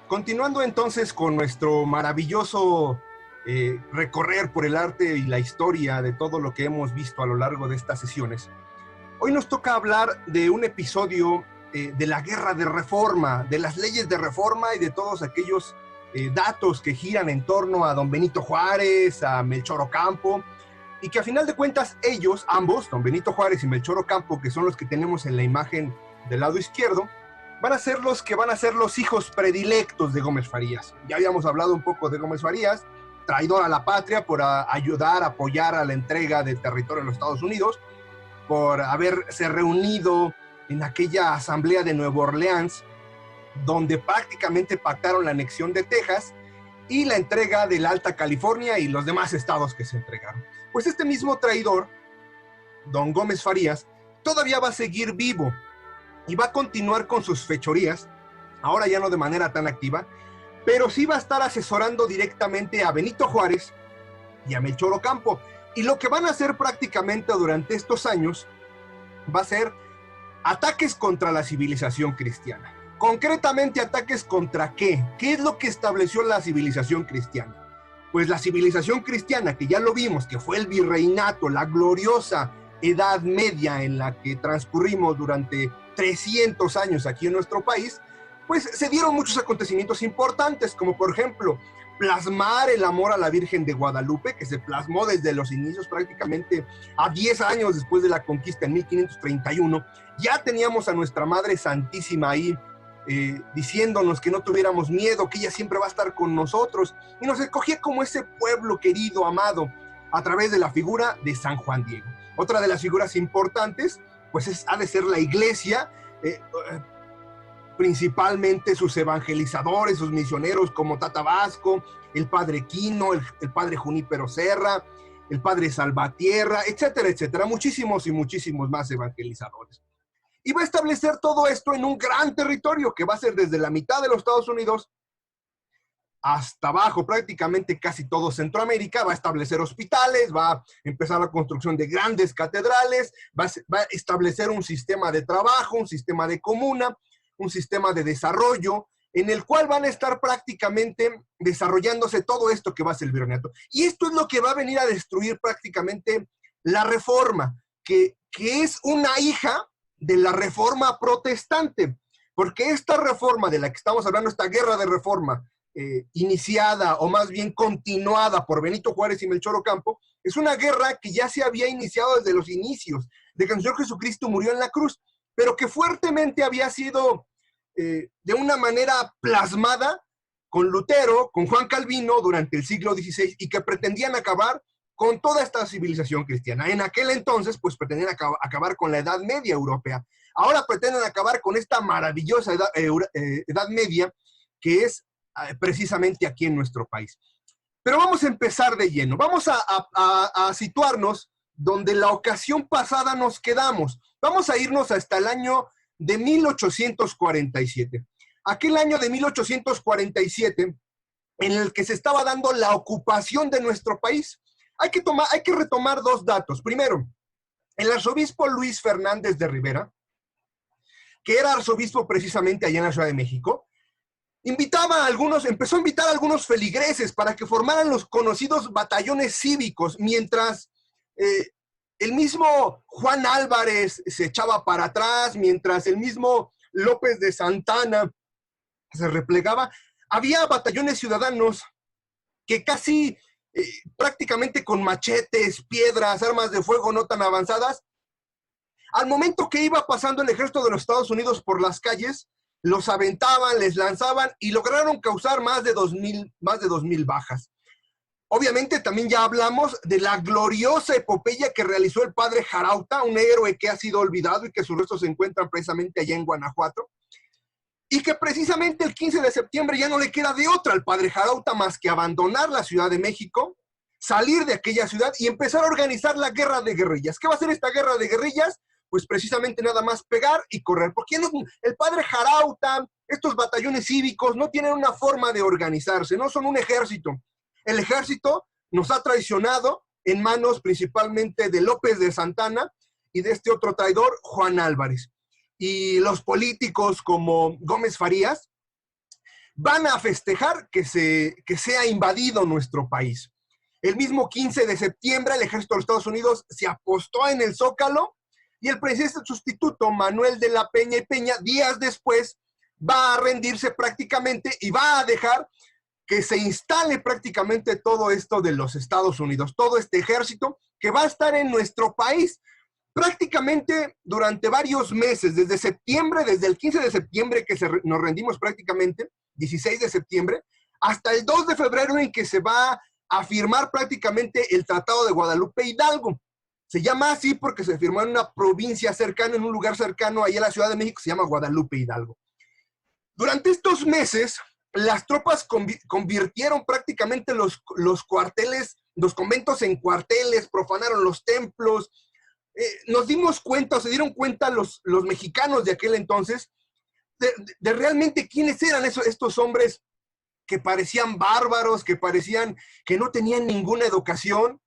Continuando entonces con nuestro maravilloso recorrer por el arte y la historia de todo lo que hemos visto a lo largo de estas sesiones, hoy nos toca hablar de un episodio de la Guerra de Reforma, de las leyes de reforma y de todos aquellos datos que giran en torno a don Benito Juárez, a Melchor Ocampo, y que a final de cuentas ellos, ambos, don Benito Juárez y Melchor Ocampo, que son los que tenemos en la imagen del lado izquierdo, van a ser los que van a ser los hijos predilectos de Gómez Farías. Ya habíamos hablado un poco de Gómez Farías, traidor a la patria por ayudar, apoyar a la entrega del territorio de los Estados Unidos, por haberse reunido en aquella asamblea de Nueva Orleans, donde prácticamente pactaron la anexión de Texas y la entrega de la Alta California y los demás estados que se entregaron. Pues este mismo traidor, don Gómez Farías, todavía va a seguir vivo y va a continuar con sus fechorías, ahora ya no de manera tan activa, pero sí va a estar asesorando directamente a Benito Juárez y a Melchor Ocampo. Y lo que van a hacer prácticamente durante estos años va a ser ataques contra la civilización cristiana. Concretamente, ataques contra ¿qué? ¿Qué es lo que estableció la civilización cristiana? Pues la civilización cristiana, que ya lo vimos, que fue el virreinato, la gloriosa Edad Media en la que transcurrimos durante 300 años aquí en nuestro país, pues se dieron muchos acontecimientos importantes, como por ejemplo, plasmar el amor a la Virgen de Guadalupe, que se plasmó desde los inicios prácticamente a 10 años después de la conquista en 1531. Ya teníamos a nuestra Madre Santísima ahí diciéndonos que no tuviéramos miedo, que ella siempre va a estar con nosotros, y nos escogía como ese pueblo querido, amado, a través de la figura de San Juan Diego. Otra de las figuras importantes, pues ha de ser la iglesia, principalmente sus evangelizadores, sus misioneros como Tata Vasco, el padre Quino, el padre Junípero Serra, el padre Salvatierra, etcétera, etcétera, muchísimos y muchísimos más evangelizadores. Y va a establecer todo esto en un gran territorio que va a ser desde la mitad de los Estados Unidos hasta abajo, prácticamente casi todo Centroamérica. Va a establecer hospitales, va a empezar la construcción de grandes catedrales, va a establecer un sistema de trabajo, un sistema de comuna, un sistema de desarrollo, en el cual van a estar prácticamente desarrollándose todo esto que va a ser el virreinato. Y esto es lo que va a venir a destruir prácticamente la Reforma, que es una hija de la Reforma protestante, porque esta reforma de la que estamos hablando, esta guerra de reforma, iniciada o más bien continuada por Benito Juárez y Melchor Ocampo, es una guerra que ya se había iniciado desde los inicios, de que el Señor Jesucristo murió en la cruz, pero que fuertemente había sido de una manera plasmada con Lutero, con Juan Calvino durante el siglo XVI, y que pretendían acabar con toda esta civilización cristiana. En aquel entonces, pues pretendían acabar con la Edad Media europea. Ahora pretenden acabar con esta maravillosa Edad Media que es precisamente aquí en nuestro país. Pero vamos a empezar de lleno. Vamos a situarnos donde la ocasión pasada nos quedamos. Vamos a irnos hasta el año de 1847. Aquel año de 1847 en el que se estaba dando la ocupación de nuestro país. Hay que retomar dos datos. Primero, el arzobispo Luis Fernández de Rivera, que era arzobispo precisamente allá en la Ciudad de México, empezó a invitar a algunos feligreses para que formaran los conocidos batallones cívicos, mientras el mismo Juan Álvarez se echaba para atrás, mientras el mismo López de Santana se replegaba. Había batallones ciudadanos que casi prácticamente con machetes, piedras, armas de fuego no tan avanzadas, al momento que iba pasando el ejército de los Estados Unidos por las calles, los aventaban, les lanzaban y lograron causar más de 2,000 bajas. Obviamente también ya hablamos de la gloriosa epopeya que realizó el padre Jarauta, un héroe que ha sido olvidado y que sus restos se encuentran precisamente allá en Guanajuato, y que precisamente el 15 de septiembre ya no le queda de otra al padre Jarauta más que abandonar la Ciudad de México, salir de aquella ciudad y empezar a organizar la guerra de guerrillas. ¿Qué va a ser esta guerra de guerrillas? Pues precisamente nada más pegar y correr, porque el padre Jarauta, estos batallones cívicos no tienen una forma de organizarse, no son un ejército. El ejército nos ha traicionado en manos principalmente de López de Santana y de este otro traidor, Juan Álvarez. Y los políticos como Gómez Farías, van a festejar que sea invadido nuestro país. El mismo 15 de septiembre, el ejército de los Estados Unidos se apostó en el Zócalo y el presidente sustituto, Manuel de la Peña y Peña, días después, va a rendirse prácticamente y va a dejar que se instale prácticamente todo esto de los Estados Unidos, todo este ejército que va a estar en nuestro país prácticamente durante varios meses, desde septiembre, desde el 15 de septiembre que nos rendimos prácticamente, 16 de septiembre, hasta el 2 de febrero en que se va a firmar prácticamente el Tratado de Guadalupe Hidalgo. Se llama así porque se firmó en una provincia cercana, en un lugar cercano ahí a la Ciudad de México, se llama Guadalupe Hidalgo. Durante estos meses, las tropas convirtieron prácticamente los cuarteles, los conventos en cuarteles, profanaron los templos. Nos dimos cuenta, o se dieron cuenta los mexicanos de aquel entonces, de realmente quiénes eran estos hombres que parecían bárbaros, que parecían que no tenían ninguna educación.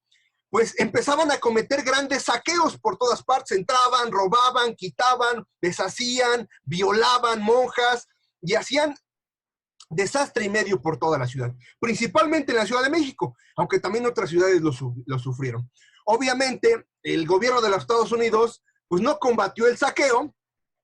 Pues empezaban a cometer grandes saqueos por todas partes, entraban, robaban, quitaban, deshacían, violaban monjas y hacían desastre y medio por toda la ciudad, principalmente en la Ciudad de México, aunque también otras ciudades lo sufrieron. Obviamente, el gobierno de los Estados Unidos pues no combatió el saqueo,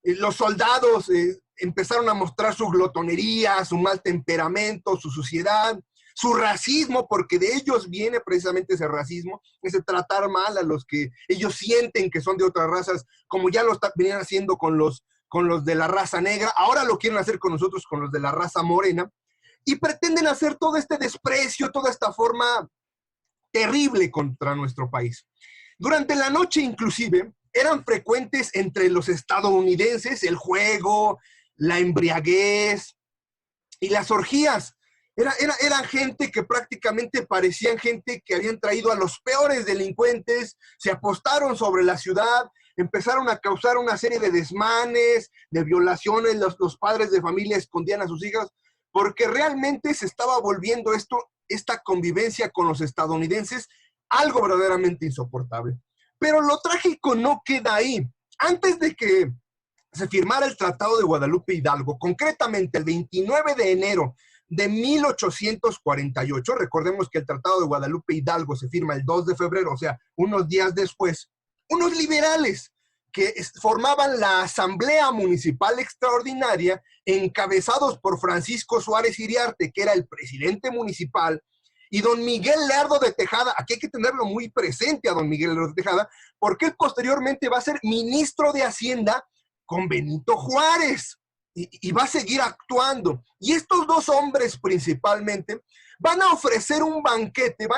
los soldados empezaron a mostrar su glotonería, su mal temperamento, su suciedad, su racismo, porque de ellos viene precisamente ese racismo, ese tratar mal a los que ellos sienten que son de otras razas, como ya lo venían haciendo con los de la raza negra, ahora lo quieren hacer con nosotros, con los de la raza morena, y pretenden hacer todo este desprecio, toda esta forma terrible contra nuestro país. Durante la noche, inclusive, eran frecuentes entre los estadounidenses el juego, la embriaguez y las orgías. Eran gente que prácticamente parecían gente que habían traído a los peores delincuentes, se apostaron sobre la ciudad, empezaron a causar una serie de desmanes, de violaciones, los padres de familia escondían a sus hijas, porque realmente se estaba volviendo esta convivencia con los estadounidenses algo verdaderamente insoportable. Pero lo trágico no queda ahí. Antes de que se firmara el Tratado de Guadalupe Hidalgo, concretamente el 29 de enero de 1848, recordemos que el Tratado de Guadalupe Hidalgo se firma el 2 de febrero, o sea, unos días después, unos liberales que formaban la Asamblea Municipal Extraordinaria, encabezados por Francisco Suárez Iriarte, que era el presidente municipal, y don Miguel Lerdo de Tejada. Aquí hay que tenerlo muy presente a don Miguel Lerdo de Tejada, porque él posteriormente va a ser ministro de Hacienda con Benito Juárez, y va a seguir actuando. Y estos dos hombres principalmente van a ofrecer un banquete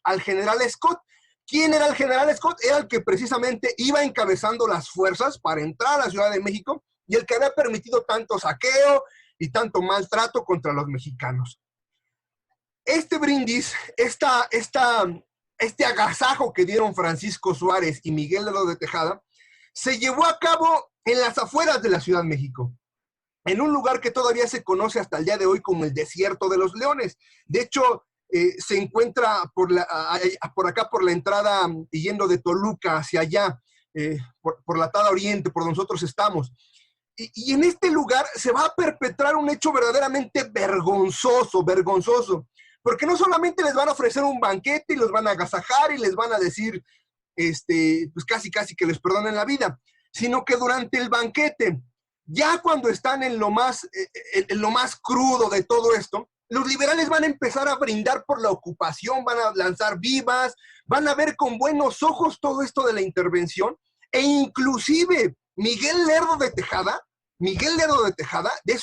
al general Scott. ¿Quién era el general Scott? Era el que precisamente iba encabezando las fuerzas para entrar a la Ciudad de México y el que había permitido tanto saqueo y tanto maltrato contra los mexicanos. Este brindis, este agasajo que dieron Francisco Suárez y Miguel Lerdo de Tejada, se llevó a cabo en las afueras de la Ciudad de México, en un lugar que todavía se conoce hasta el día de hoy como el Desierto de los Leones. De hecho, se encuentra por acá, por la entrada, yendo de Toluca hacia allá, por la Tada Oriente, por donde nosotros estamos. Y en este lugar se va a perpetrar un hecho verdaderamente vergonzoso, porque no solamente les van a ofrecer un banquete y los van a agasajar y les van a decir, pues casi que les perdonen la vida, sino que durante el banquete, ya cuando están en lo más crudo de todo esto, los liberales van a empezar a brindar por la ocupación, van a lanzar vivas, van a ver con buenos ojos todo esto de la intervención, e inclusive Miguel Lerdo de Tejada, de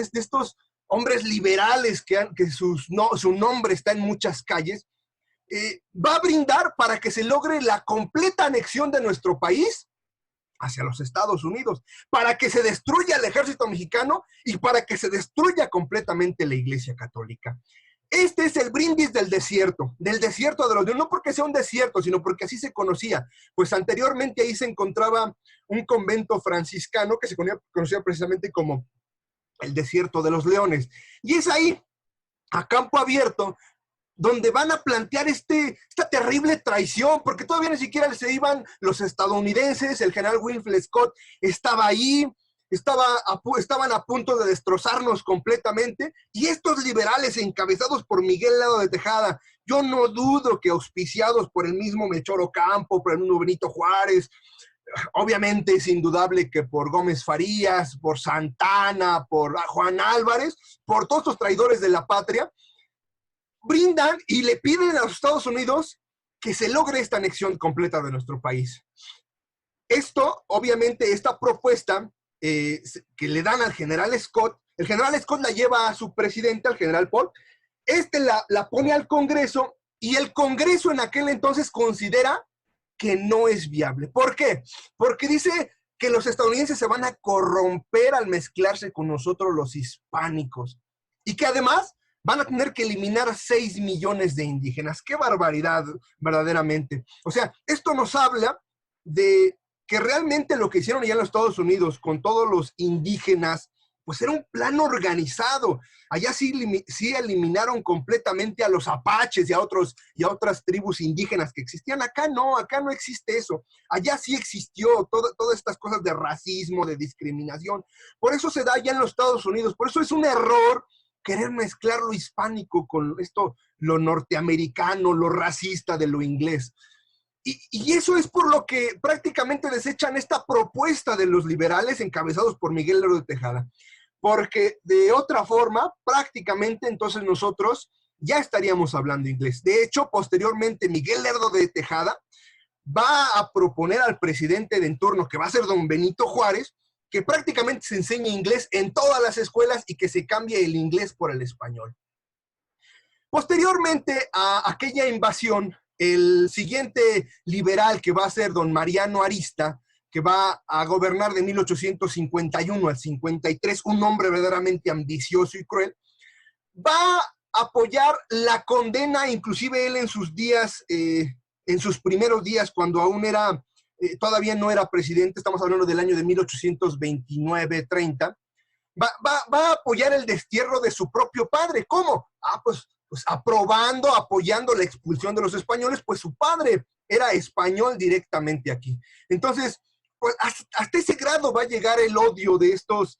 estos hombres liberales que su nombre está en muchas calles, va a brindar para que se logre la completa anexión de nuestro país hacia los Estados Unidos, para que se destruya el ejército mexicano y para que se destruya completamente la Iglesia Católica. Este es el brindis del desierto de los Leones, no porque sea un desierto, sino porque así se conocía, pues anteriormente ahí se encontraba un convento franciscano que se conocía precisamente como el Desierto de los Leones, y es ahí, a campo abierto, donde van a plantear esta terrible traición, porque todavía ni siquiera se iban los estadounidenses, el general Winfield Scott estaba ahí, estaban a punto de destrozarnos completamente, y estos liberales encabezados por Miguel Lerdo de Tejada, yo no dudo que auspiciados por el mismo Melchor Ocampo, por el mismo Benito Juárez, obviamente es indudable que por Gómez Farías, por Santana, por Juan Álvarez, por todos estos traidores de la patria, brindan y le piden a los Estados Unidos que se logre esta anexión completa de nuestro país. Esto, obviamente, esta propuesta que le dan al general Scott, el general Scott la lleva a su presidente, al general Polk, la pone al Congreso, y el Congreso en aquel entonces considera que no es viable. ¿Por qué? Porque dice que los estadounidenses se van a corromper al mezclarse con nosotros los hispánicos, y que además van a tener que eliminar 6 millones de indígenas. ¡Qué barbaridad, verdaderamente! O sea, esto nos habla de que realmente lo que hicieron allá en los Estados Unidos con todos los indígenas, pues era un plan organizado. Allá sí eliminaron completamente a los apaches y a otras tribus indígenas que existían. Acá no existe eso. Allá sí existió todas estas cosas de racismo, de discriminación. Por eso se da allá en los Estados Unidos. Por eso es un error querer mezclar lo hispánico con lo norteamericano, lo racista de lo inglés. Y eso es por lo que prácticamente desechan esta propuesta de los liberales encabezados por Miguel Lerdo de Tejada. Porque de otra forma, prácticamente entonces nosotros ya estaríamos hablando inglés. De hecho, posteriormente Miguel Lerdo de Tejada va a proponer al presidente de en turno, que va a ser don Benito Juárez, que prácticamente se enseñe inglés en todas las escuelas y que se cambie el inglés por el español. Posteriormente a aquella invasión, el siguiente liberal, que va a ser don Mariano Arista, que va a gobernar de 1851 al 53, un hombre verdaderamente ambicioso y cruel, va a apoyar la condena, inclusive él en sus días, en sus primeros días, cuando aún todavía no era presidente, estamos hablando del año de 1829-30, va a apoyar el destierro de su propio padre. ¿Cómo? Pues apoyando la expulsión de los españoles, pues su padre era español directamente aquí. Entonces, pues hasta ese grado va a llegar el odio de estos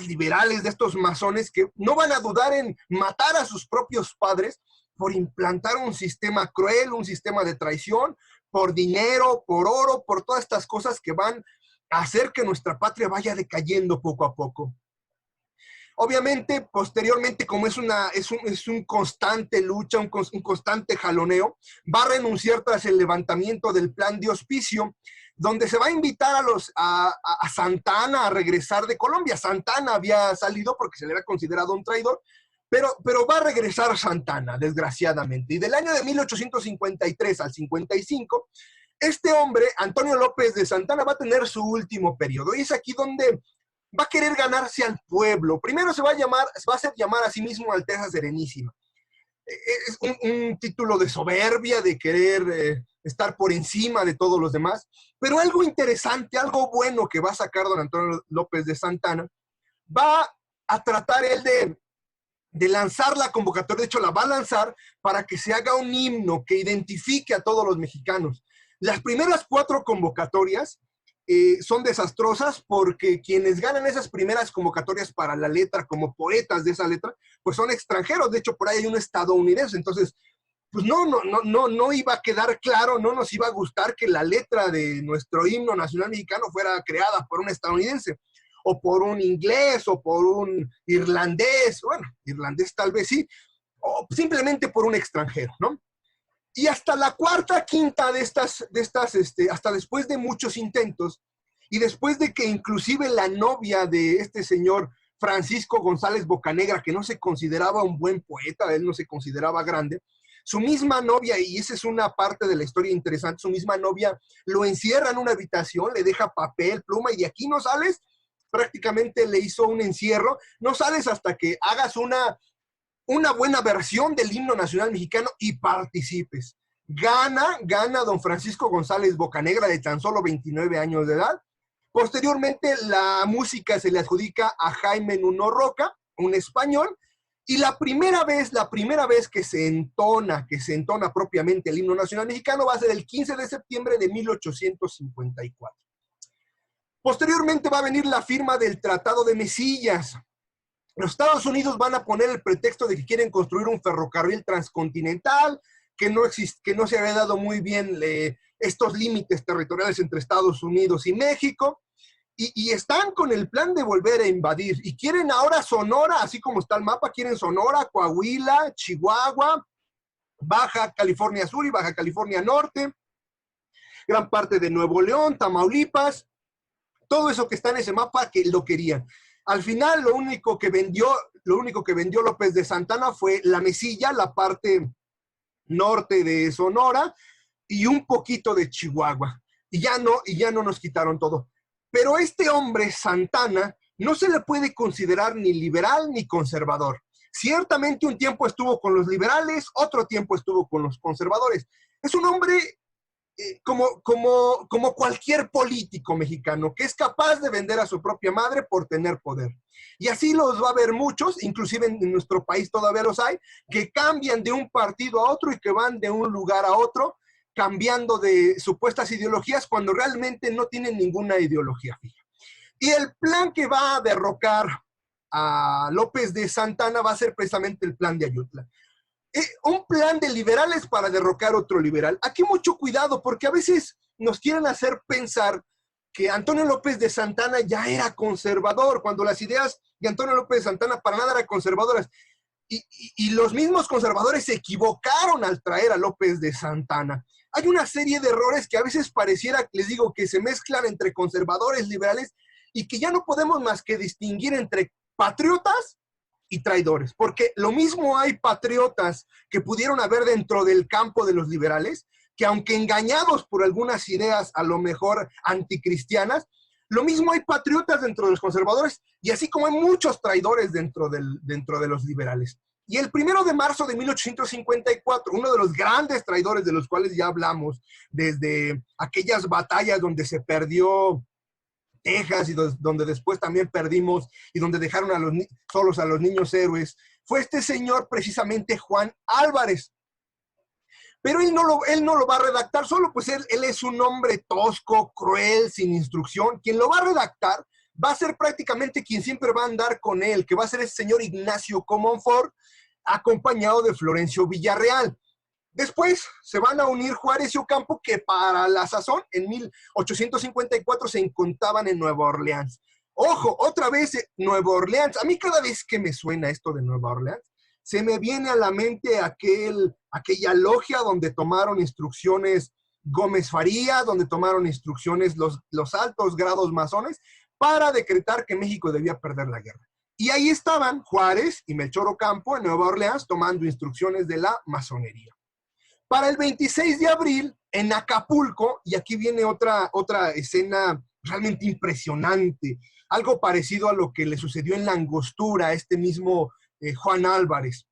liberales, de estos masones, que no van a dudar en matar a sus propios padres por implantar un sistema cruel, un sistema de traición, por dinero, por oro, por todas estas cosas que van a hacer que nuestra patria vaya decayendo poco a poco. Obviamente, posteriormente, como es un constante lucha, un constante jaloneo, va a renunciar tras el levantamiento del plan de Hospicio, donde se va a invitar a Santana a regresar de Colombia. Santana había salido porque se le era considerado un traidor, pero va a regresar Santana, desgraciadamente. Y del año de 1853 al 55, este hombre, Antonio López de Santana, va a tener su último periodo. Y es aquí donde va a querer ganarse al pueblo. Primero se va a hacer llamar a sí mismo Alteza Serenísima. Es un título de soberbia, de querer estar por encima de todos los demás. Pero algo interesante, algo bueno que va a sacar don Antonio López de Santana, va a tratar él de lanzar la convocatoria. De hecho, la va a lanzar para que se haga un himno que identifique a todos los mexicanos. Las primeras 4 convocatorias son desastrosas, porque quienes ganan esas primeras convocatorias para la letra, como poetas de esa letra, pues son extranjeros. De hecho, por ahí hay un estadounidense. Entonces, pues no iba a quedar claro, no nos iba a gustar que la letra de nuestro himno nacional mexicano fuera creada por un estadounidense, o por un inglés, o por un irlandés. Bueno, irlandés tal vez sí, o simplemente por un extranjero, ¿no? Y hasta la 4ª, 5ª de estas hasta después de muchos intentos, y después de que inclusive la novia de este señor Francisco González Bocanegra, que no se consideraba un buen poeta, él no se consideraba grande, su misma novia, y esa es una parte de la historia interesante, su misma novia lo encierra en una habitación, le deja papel, pluma, y de aquí no sales. Prácticamente le hizo un encierro, no sales hasta que hagas una buena versión del himno nacional mexicano y participes. Gana don Francisco González Bocanegra, de tan solo 29 años de edad. Posteriormente, la música se le adjudica a Jaime Nuno Roca, un español, y la primera vez que se entona propiamente el himno nacional mexicano va a ser el 15 de septiembre de 1854. Posteriormente va a venir la firma del Tratado de Mesillas. Los Estados Unidos van a poner el pretexto de que quieren construir un ferrocarril transcontinental, que no se había dado muy bien estos límites territoriales entre Estados Unidos y México, y están con el plan de volver a invadir, y quieren ahora Sonora, así como está el mapa, quieren Sonora, Coahuila, Chihuahua, Baja California Sur y Baja California Norte, gran parte de Nuevo León, Tamaulipas, todo eso que está en ese mapa que lo querían. Al final, lo único que vendió López de Santana fue la Mesilla, la parte norte de Sonora y un poquito de Chihuahua. Y ya no nos quitaron todo. Pero este hombre, Santana, no se le puede considerar ni liberal ni conservador. Ciertamente un tiempo estuvo con los liberales, otro tiempo estuvo con los conservadores. Es un hombre como cualquier político mexicano, que es capaz de vender a su propia madre por tener poder. Y así los va a haber muchos, inclusive en nuestro país todavía los hay, que cambian de un partido a otro y que van de un lugar a otro, cambiando de supuestas ideologías cuando realmente no tienen ninguna ideología fija. Y el plan que va a derrocar a López de Santana va a ser precisamente el plan de Ayutla. Un plan de liberales para derrocar otro liberal. Aquí mucho cuidado, porque a veces nos quieren hacer pensar que Antonio López de Santana ya era conservador, cuando las ideas de Antonio López de Santana para nada eran conservadoras. Y los mismos conservadores se equivocaron al traer a López de Santana. Hay una serie de errores que a veces pareciera, les digo, que se mezclan entre conservadores, liberales, y que ya no podemos más que distinguir entre patriotas y traidores, porque lo mismo hay patriotas que pudieron haber dentro del campo de los liberales, que aunque engañados por algunas ideas a lo mejor anticristianas, lo mismo hay patriotas dentro de los conservadores, y así como hay muchos traidores dentro de los liberales. Y el 1 de marzo de 1854, uno de los grandes traidores de los cuales ya hablamos, desde aquellas batallas donde se perdió Texas y donde después también perdimos y donde dejaron solos a los niños héroes, fue este señor precisamente Juan Álvarez. Pero él no lo va a redactar solo, pues él es un hombre tosco, cruel, sin instrucción. Quien lo va a redactar va a ser prácticamente quien siempre va a andar con él, que va a ser el señor Ignacio Comonfort, acompañado de Florencio Villarreal. Después se van a unir Juárez y Ocampo, que para la sazón, en 1854, se encontraban en Nueva Orleans. Ojo, otra vez Nueva Orleans. A mí cada vez que me suena esto de Nueva Orleans, se me viene a la mente aquella logia donde tomaron instrucciones Gómez Faría, donde tomaron instrucciones los altos grados masones para decretar que México debía perder la guerra. Y ahí estaban Juárez y Melchor Ocampo en Nueva Orleans tomando instrucciones de la masonería. Para el 26 de abril, en Acapulco, y aquí viene otra escena realmente impresionante, algo parecido a lo que le sucedió en la Angostura a este mismo Juan Álvarez.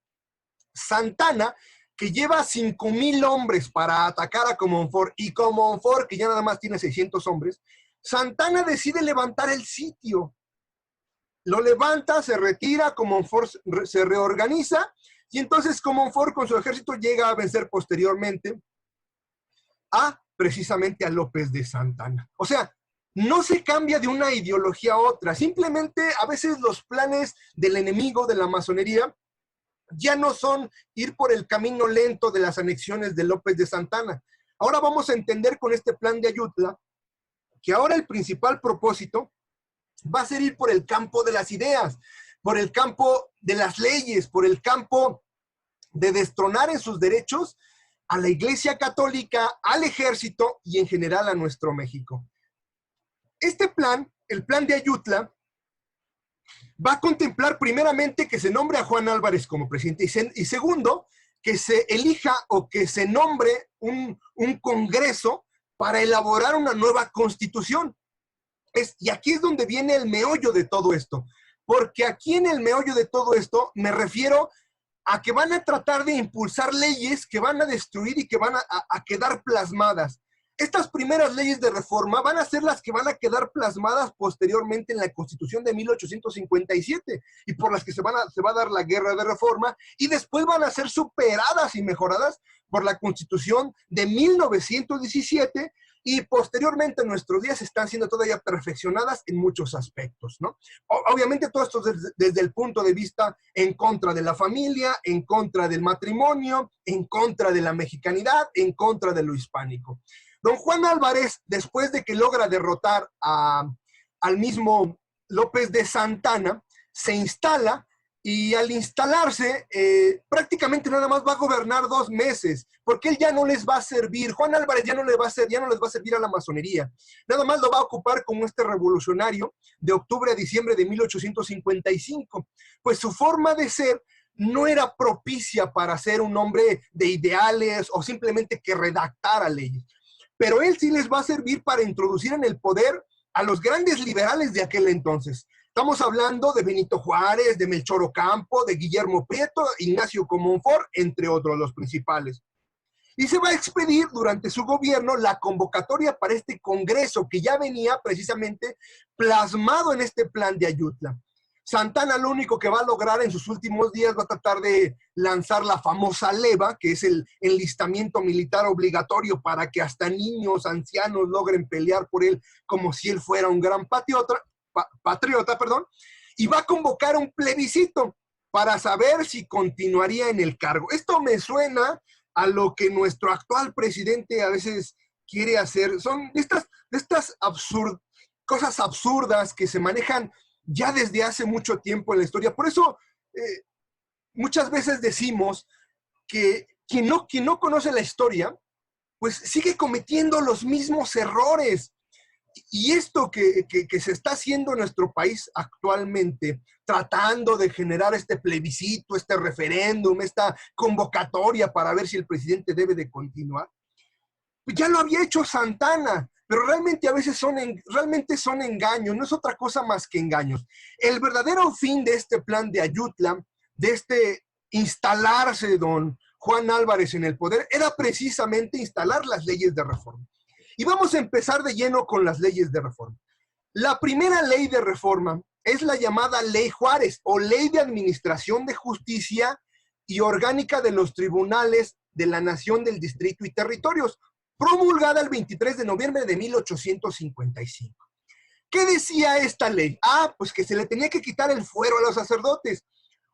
Santana, que lleva 5,000 hombres para atacar a Comonfort, y Comonfort, que ya nada más tiene 600 hombres, Santana decide levantar el sitio. Lo levanta, se retira, Comonfort se reorganiza, y entonces Comonfort con su ejército llega a vencer posteriormente precisamente a López de Santana. O sea, no se cambia de una ideología a otra, simplemente a veces los planes del enemigo de la masonería ya no son ir por el camino lento de las anexiones de López de Santana. Ahora vamos a entender con este plan de Ayutla que ahora el principal propósito va a ser ir por el campo de las ideas, por el campo de las leyes, por el campo de destronar en sus derechos a la Iglesia Católica, al ejército y en general a nuestro México. Este plan, el plan de Ayutla, va a contemplar primeramente que se nombre a Juan Álvarez como presidente y segundo, que se elija o que se nombre un congreso para elaborar una nueva constitución. Y aquí es donde viene el meollo de todo esto, porque aquí en el meollo de todo esto me refiero a que van a tratar de impulsar leyes que van a destruir y que van a quedar plasmadas. Estas primeras leyes de reforma van a ser las que van a quedar plasmadas posteriormente en la Constitución de 1857 y por las que se va a dar la guerra de reforma y después van a ser superadas y mejoradas por la Constitución de 1917 y posteriormente en nuestros días están siendo todavía perfeccionadas en muchos aspectos, ¿no? Obviamente todo esto desde el punto de vista en contra de la familia, en contra del matrimonio, en contra de la mexicanidad, en contra de lo hispánico. Don Juan Álvarez, después de que logra derrotar al mismo López de Santana, se instala y al instalarse prácticamente nada más va a gobernar 2 meses, porque él ya no les va a servir, Juan Álvarez ya no les va a servir a la masonería, nada más lo va a ocupar como este revolucionario de octubre a diciembre de 1855, pues su forma de ser no era propicia para ser un hombre de ideales o simplemente que redactara leyes, pero él sí les va a servir para introducir en el poder a los grandes liberales de aquel entonces. Estamos hablando de Benito Juárez, de Melchor Ocampo, de Guillermo Prieto, Ignacio Comonfort, entre otros los principales. Y se va a expedir durante su gobierno la convocatoria para este congreso que ya venía precisamente plasmado en este plan de Ayutla. Santana lo único que va a lograr en sus últimos días va a tratar de lanzar la famosa leva, que es el enlistamiento militar obligatorio para que hasta niños, ancianos logren pelear por él como si él fuera un gran patriota, y va a convocar un plebiscito para saber si continuaría en el cargo. Esto me suena a lo que nuestro actual presidente a veces quiere hacer. Son de estas cosas absurdas que se manejan ya desde hace mucho tiempo en la historia. Por eso muchas veces decimos que quien no conoce la historia, pues sigue cometiendo los mismos errores. Y esto que se está haciendo en nuestro país actualmente, tratando de generar este plebiscito, este referéndum, esta convocatoria para ver si el presidente debe de continuar, pues ya lo había hecho Santana, pero realmente a veces realmente son engaños, no es otra cosa más que engaños. El verdadero fin de este plan de Ayutla, de este instalarse don Juan Álvarez en el poder, era precisamente instalar las leyes de reforma. Y vamos a empezar de lleno con las leyes de reforma. La primera ley de reforma es la llamada Ley Juárez, o Ley de Administración de Justicia y Orgánica de los Tribunales de la Nación del Distrito y Territorios, promulgada el 23 de noviembre de 1855. ¿Qué decía esta ley? Pues que se le tenía que quitar el fuero a los sacerdotes.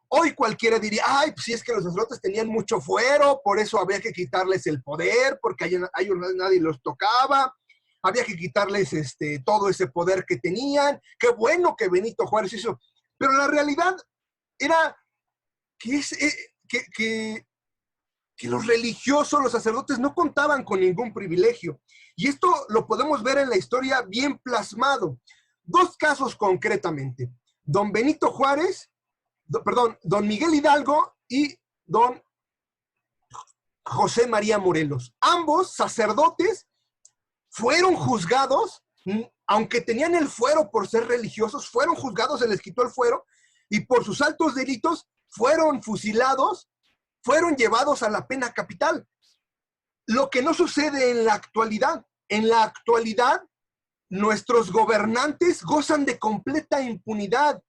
Hoy cualquiera diría, pues si es que los sacerdotes tenían mucho fuero, por eso había que quitarles el poder, porque a ellos nadie los tocaba, había que quitarles todo ese poder que tenían. Qué bueno que Benito Juárez hizo. Pero la realidad era que los religiosos, los sacerdotes, no contaban con ningún privilegio. Y esto lo podemos ver en la historia bien plasmado. 2 casos concretamente. Don Benito Juárez, don Miguel Hidalgo y don José María Morelos. Ambos sacerdotes fueron juzgados, aunque tenían el fuero por ser religiosos, fueron juzgados, se les quitó el fuero, y por sus altos delitos fueron fusilados, fueron llevados a la pena capital. Lo que no sucede en la actualidad. En la actualidad, nuestros gobernantes gozan de completa impunidad.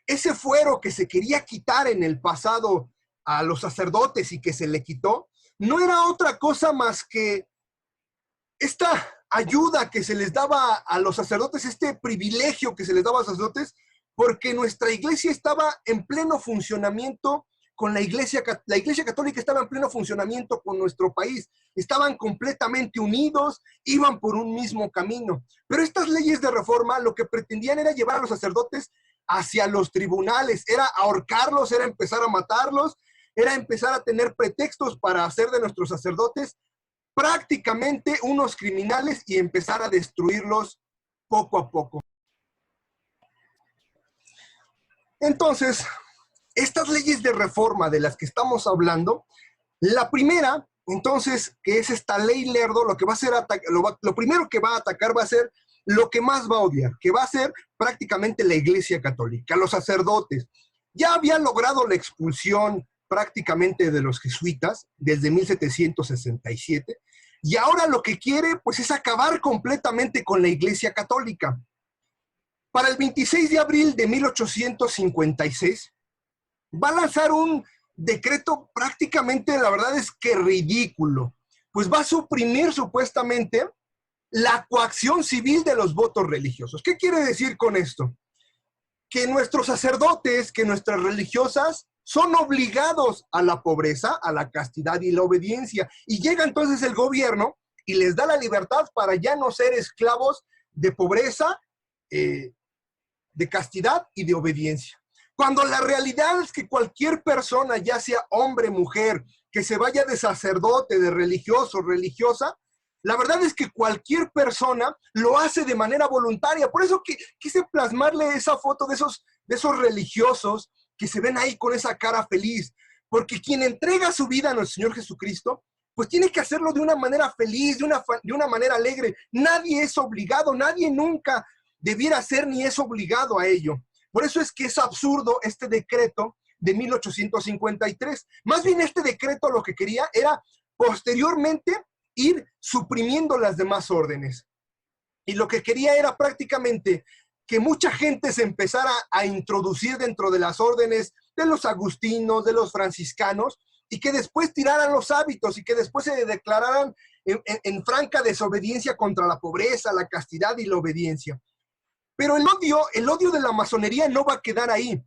Ese fuero que se quería quitar en el pasado a los sacerdotes y que se le quitó, no era otra cosa más que esta ayuda que se les daba a los sacerdotes, este privilegio que se les daba a los sacerdotes, porque nuestra iglesia estaba en pleno funcionamiento con la iglesia católica estaba en pleno funcionamiento con nuestro país, estaban completamente unidos, iban por un mismo camino. Pero estas leyes de reforma lo que pretendían era llevar a los sacerdotes hacia los tribunales, era ahorcarlos, era empezar a matarlos, era empezar a tener pretextos para hacer de nuestros sacerdotes prácticamente unos criminales y empezar a destruirlos poco a poco. Entonces, estas leyes de reforma de las que estamos hablando, la primera, entonces, que es esta ley Lerdo, lo que va a hacer, lo primero que va a atacar va a ser lo que más va a odiar, que va a ser prácticamente la Iglesia Católica, los sacerdotes. Ya había logrado la expulsión prácticamente de los jesuitas desde 1767, y ahora lo que quiere, pues, es acabar completamente con la Iglesia Católica. Para el 26 de abril de 1856, va a lanzar un decreto prácticamente, la verdad es que ridículo. pues va a suprimir supuestamente la coacción civil de los votos religiosos. ¿Qué quiere decir con esto? Que nuestros sacerdotes, que nuestras religiosas son obligados a la pobreza, a la castidad y la obediencia. Y llega entonces el gobierno y les da la libertad para ya no ser esclavos de pobreza, de castidad y de obediencia. Cuando la realidad es que cualquier persona, ya sea hombre, mujer, que se vaya de sacerdote, de religioso, religiosa, la verdad es que cualquier persona lo hace de manera voluntaria. Por eso quise plasmarle esa foto de esos religiosos que se ven ahí con esa cara feliz. Porque quien entrega su vida a nuestro Señor Jesucristo, pues tiene que hacerlo de una manera feliz, de una manera alegre. Nadie es obligado, nadie nunca debiera ser ni es obligado a ello. Por eso es que es absurdo este decreto de 1853. Más bien este decreto lo que quería era posteriormente ir suprimiendo las demás órdenes. Y lo que quería era prácticamente que mucha gente se empezara a introducir dentro de las órdenes de los agustinos, de los franciscanos, y que después tiraran los hábitos y que después se declararan en franca desobediencia contra la pobreza, la castidad y la obediencia. Pero el odio de la masonería no va a quedar ahí.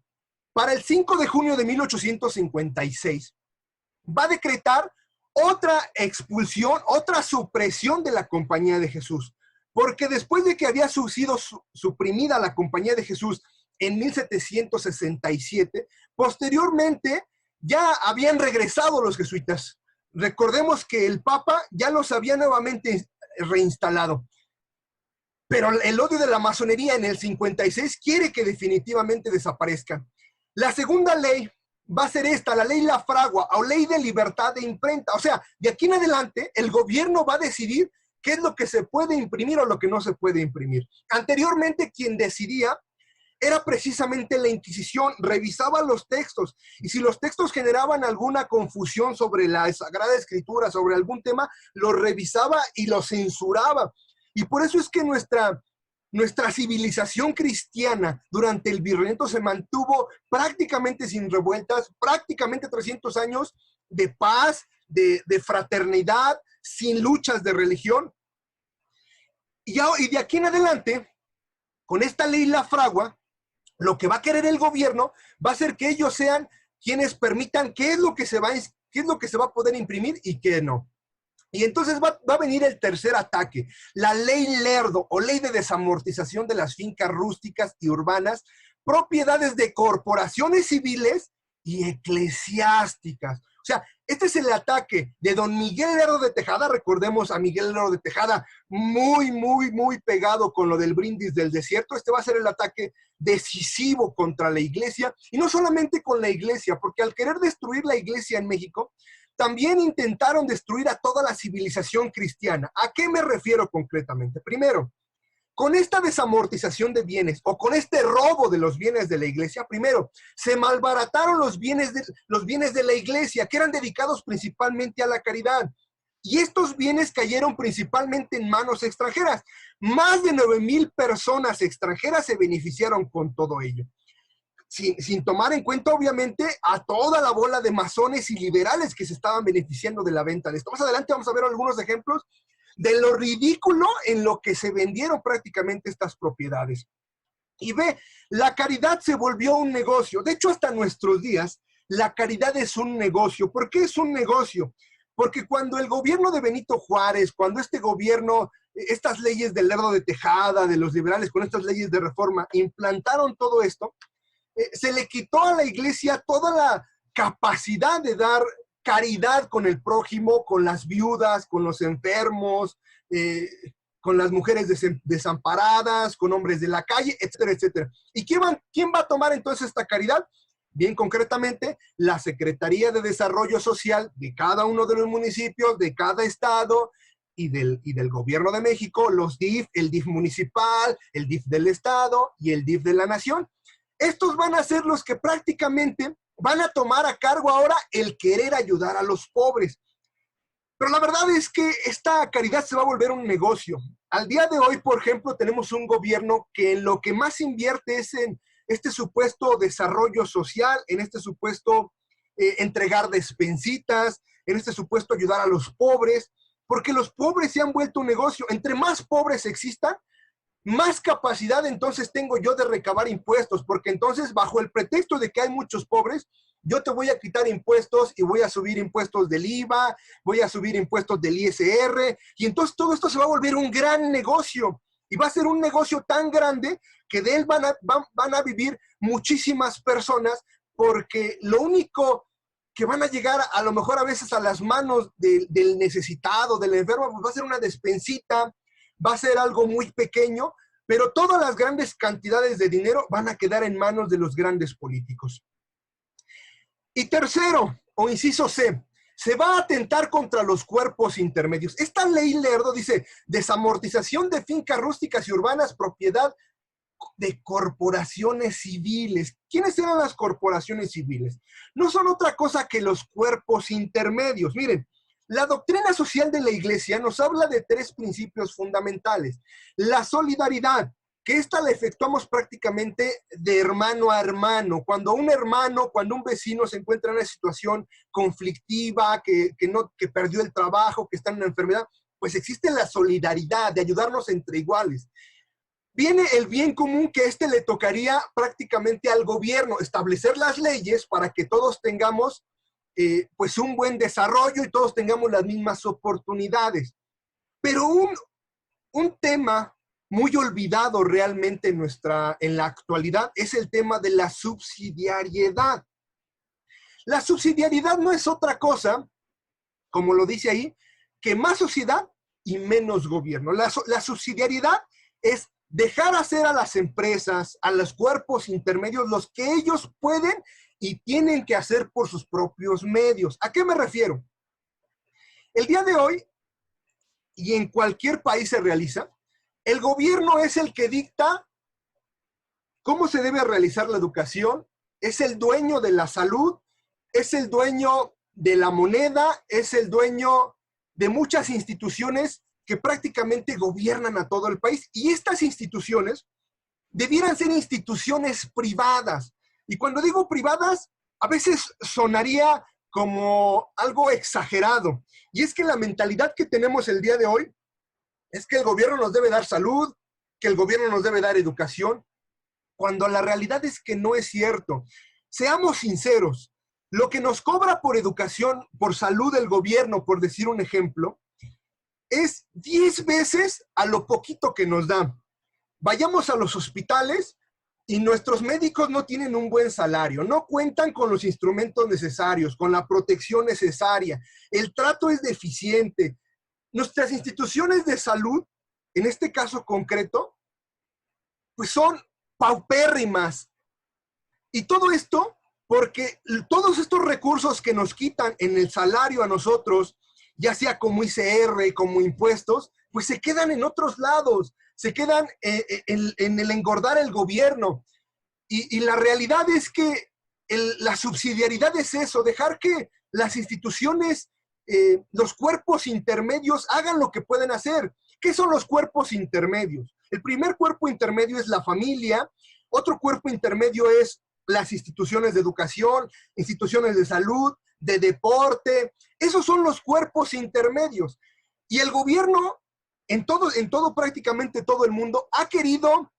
Para el 5 de junio de 1856 va a decretar otra expulsión, otra supresión de la Compañía de Jesús. Porque después de que había sido suprimida la Compañía de Jesús en 1767, posteriormente ya habían regresado los jesuitas. Recordemos que el Papa ya los había nuevamente reinstalado. Pero el odio de la masonería en el 56 quiere que definitivamente desaparezca. La segunda ley va a ser esta, la ley Lafragua, o ley de libertad de imprenta. O sea, de aquí en adelante, el gobierno va a decidir qué es lo que se puede imprimir o lo que no se puede imprimir. Anteriormente, quien decidía era precisamente la Inquisición, revisaba los textos, y si los textos generaban alguna confusión sobre la Sagrada Escritura, sobre algún tema, lo revisaba y lo censuraba. Y por eso es que nuestra civilización cristiana durante el virreinato se mantuvo prácticamente sin revueltas, prácticamente 300 años de paz, de fraternidad, sin luchas de religión. Y de aquí en adelante, con esta ley Lafragua, lo que va a querer el gobierno va a ser que ellos sean quienes permitan qué es lo que se va a poder imprimir y qué no. Y entonces va a venir el tercer ataque, la ley Lerdo, o ley de desamortización de las fincas rústicas y urbanas, propiedades de corporaciones civiles y eclesiásticas. O sea, este es el ataque de don Miguel Lerdo de Tejada. Recordemos a Miguel Lerdo de Tejada muy, muy, muy pegado con lo del brindis del desierto. Este va a ser el ataque decisivo contra la iglesia, y no solamente con la iglesia, porque al querer destruir la iglesia en México, también intentaron destruir a toda la civilización cristiana. ¿A qué me refiero concretamente? Primero, con esta desamortización de bienes o con este robo de los bienes de la iglesia, primero, se malbarataron los bienes de la iglesia, que eran dedicados principalmente a la caridad. Y estos bienes cayeron principalmente en manos extranjeras. Más de 9,000 personas extranjeras se beneficiaron con todo ello. Sin tomar en cuenta, obviamente, a toda la bola de masones y liberales que se estaban beneficiando de la venta de esto. Más adelante vamos a ver algunos ejemplos de lo ridículo en lo que se vendieron prácticamente estas propiedades. Y ve, la caridad se volvió un negocio. De hecho, hasta nuestros días, la caridad es un negocio. ¿Por qué es un negocio? Porque cuando el gobierno de Benito Juárez, cuando este gobierno, estas leyes del Lerdo de Tejada, de los liberales, con estas leyes de reforma, implantaron todo esto, se le quitó a la iglesia toda la capacidad de dar caridad con el prójimo, con las viudas, con los enfermos, con las mujeres desamparadas, con hombres de la calle, etcétera, etcétera. ¿Y quién va a tomar entonces esta caridad? Bien concretamente, la Secretaría de Desarrollo Social de cada uno de los municipios, de cada estado y del gobierno de México, los DIF, el DIF municipal, el DIF del estado y el DIF de la nación. Estos van a ser los que prácticamente van a tomar a cargo ahora el querer ayudar a los pobres. Pero la verdad es que esta caridad se va a volver un negocio. Al día de hoy, por ejemplo, tenemos un gobierno que en lo que más invierte es en este supuesto desarrollo social, en este supuesto entregar despensitas, en este supuesto ayudar a los pobres. porque los pobres se han vuelto un negocio. Entre más pobres existan, más capacidad entonces tengo yo de recabar impuestos, porque entonces bajo el pretexto de que hay muchos pobres, yo te voy a quitar impuestos y voy a subir impuestos del IVA, voy a subir impuestos del ISR, y entonces todo esto se va a volver un gran negocio, y va a ser un negocio tan grande que de él van a vivir muchísimas personas, porque lo único que van a llegar a lo mejor a veces a las manos del necesitado, del enfermo, pues va a ser una despensita, va a ser algo muy pequeño, pero todas las grandes cantidades de dinero van a quedar en manos de los grandes políticos. Y tercero, o inciso C, se va a atentar contra los cuerpos intermedios. Esta ley Lerdo dice, desamortización de fincas rústicas y urbanas, propiedad de corporaciones civiles. ¿Quiénes eran las corporaciones civiles? No son otra cosa que los cuerpos intermedios. Miren, la doctrina social de la Iglesia nos habla de 3 principios fundamentales. La solidaridad, que esta la efectuamos prácticamente de hermano a hermano. Cuando un hermano, cuando un vecino se encuentra en una situación conflictiva, que perdió el trabajo, que está en una enfermedad, pues existe la solidaridad de ayudarnos entre iguales. Viene el bien común, que le tocaría prácticamente al gobierno establecer las leyes para que todos tengamos pues un buen desarrollo y todos tengamos las mismas oportunidades. Pero un tema muy olvidado realmente en la actualidad es el tema de la subsidiariedad. La subsidiariedad no es otra cosa, como lo dice ahí, que más sociedad y menos gobierno. La subsidiariedad es dejar hacer a las empresas, a los cuerpos intermedios, los que ellos pueden y tienen que hacer por sus propios medios. ¿A qué me refiero? El día de hoy, y en cualquier país se realiza, el gobierno es el que dicta cómo se debe realizar la educación, es el dueño de la salud, es el dueño de la moneda, es el dueño de muchas instituciones que prácticamente gobiernan a todo el país. Y estas instituciones debieran ser instituciones privadas. Y cuando digo privadas, a veces sonaría como algo exagerado. Y es que la mentalidad que tenemos el día de hoy es que el gobierno nos debe dar salud, que el gobierno nos debe dar educación, cuando la realidad es que no es cierto. Seamos sinceros, lo que nos cobra por educación, por salud el gobierno, por decir un ejemplo, es 10 veces a lo poquito que nos dan. Vayamos a los hospitales y nuestros médicos no tienen un buen salario, no cuentan con los instrumentos necesarios, con la protección necesaria, el trato es deficiente. Nuestras instituciones de salud, en este caso concreto, pues son paupérrimas. Y todo esto porque todos estos recursos que nos quitan en el salario a nosotros, ya sea como ICR, como impuestos, pues se quedan en otros lados, se quedan en el engordar el gobierno. Y la realidad es que la subsidiariedad es eso, dejar que las instituciones, los cuerpos intermedios hagan lo que pueden hacer. ¿Qué son los cuerpos intermedios? El primer cuerpo intermedio es la familia, otro cuerpo intermedio es las instituciones de educación, instituciones de salud, de deporte. Esos son los cuerpos intermedios. Y el gobierno, en todo prácticamente todo el mundo, ha querido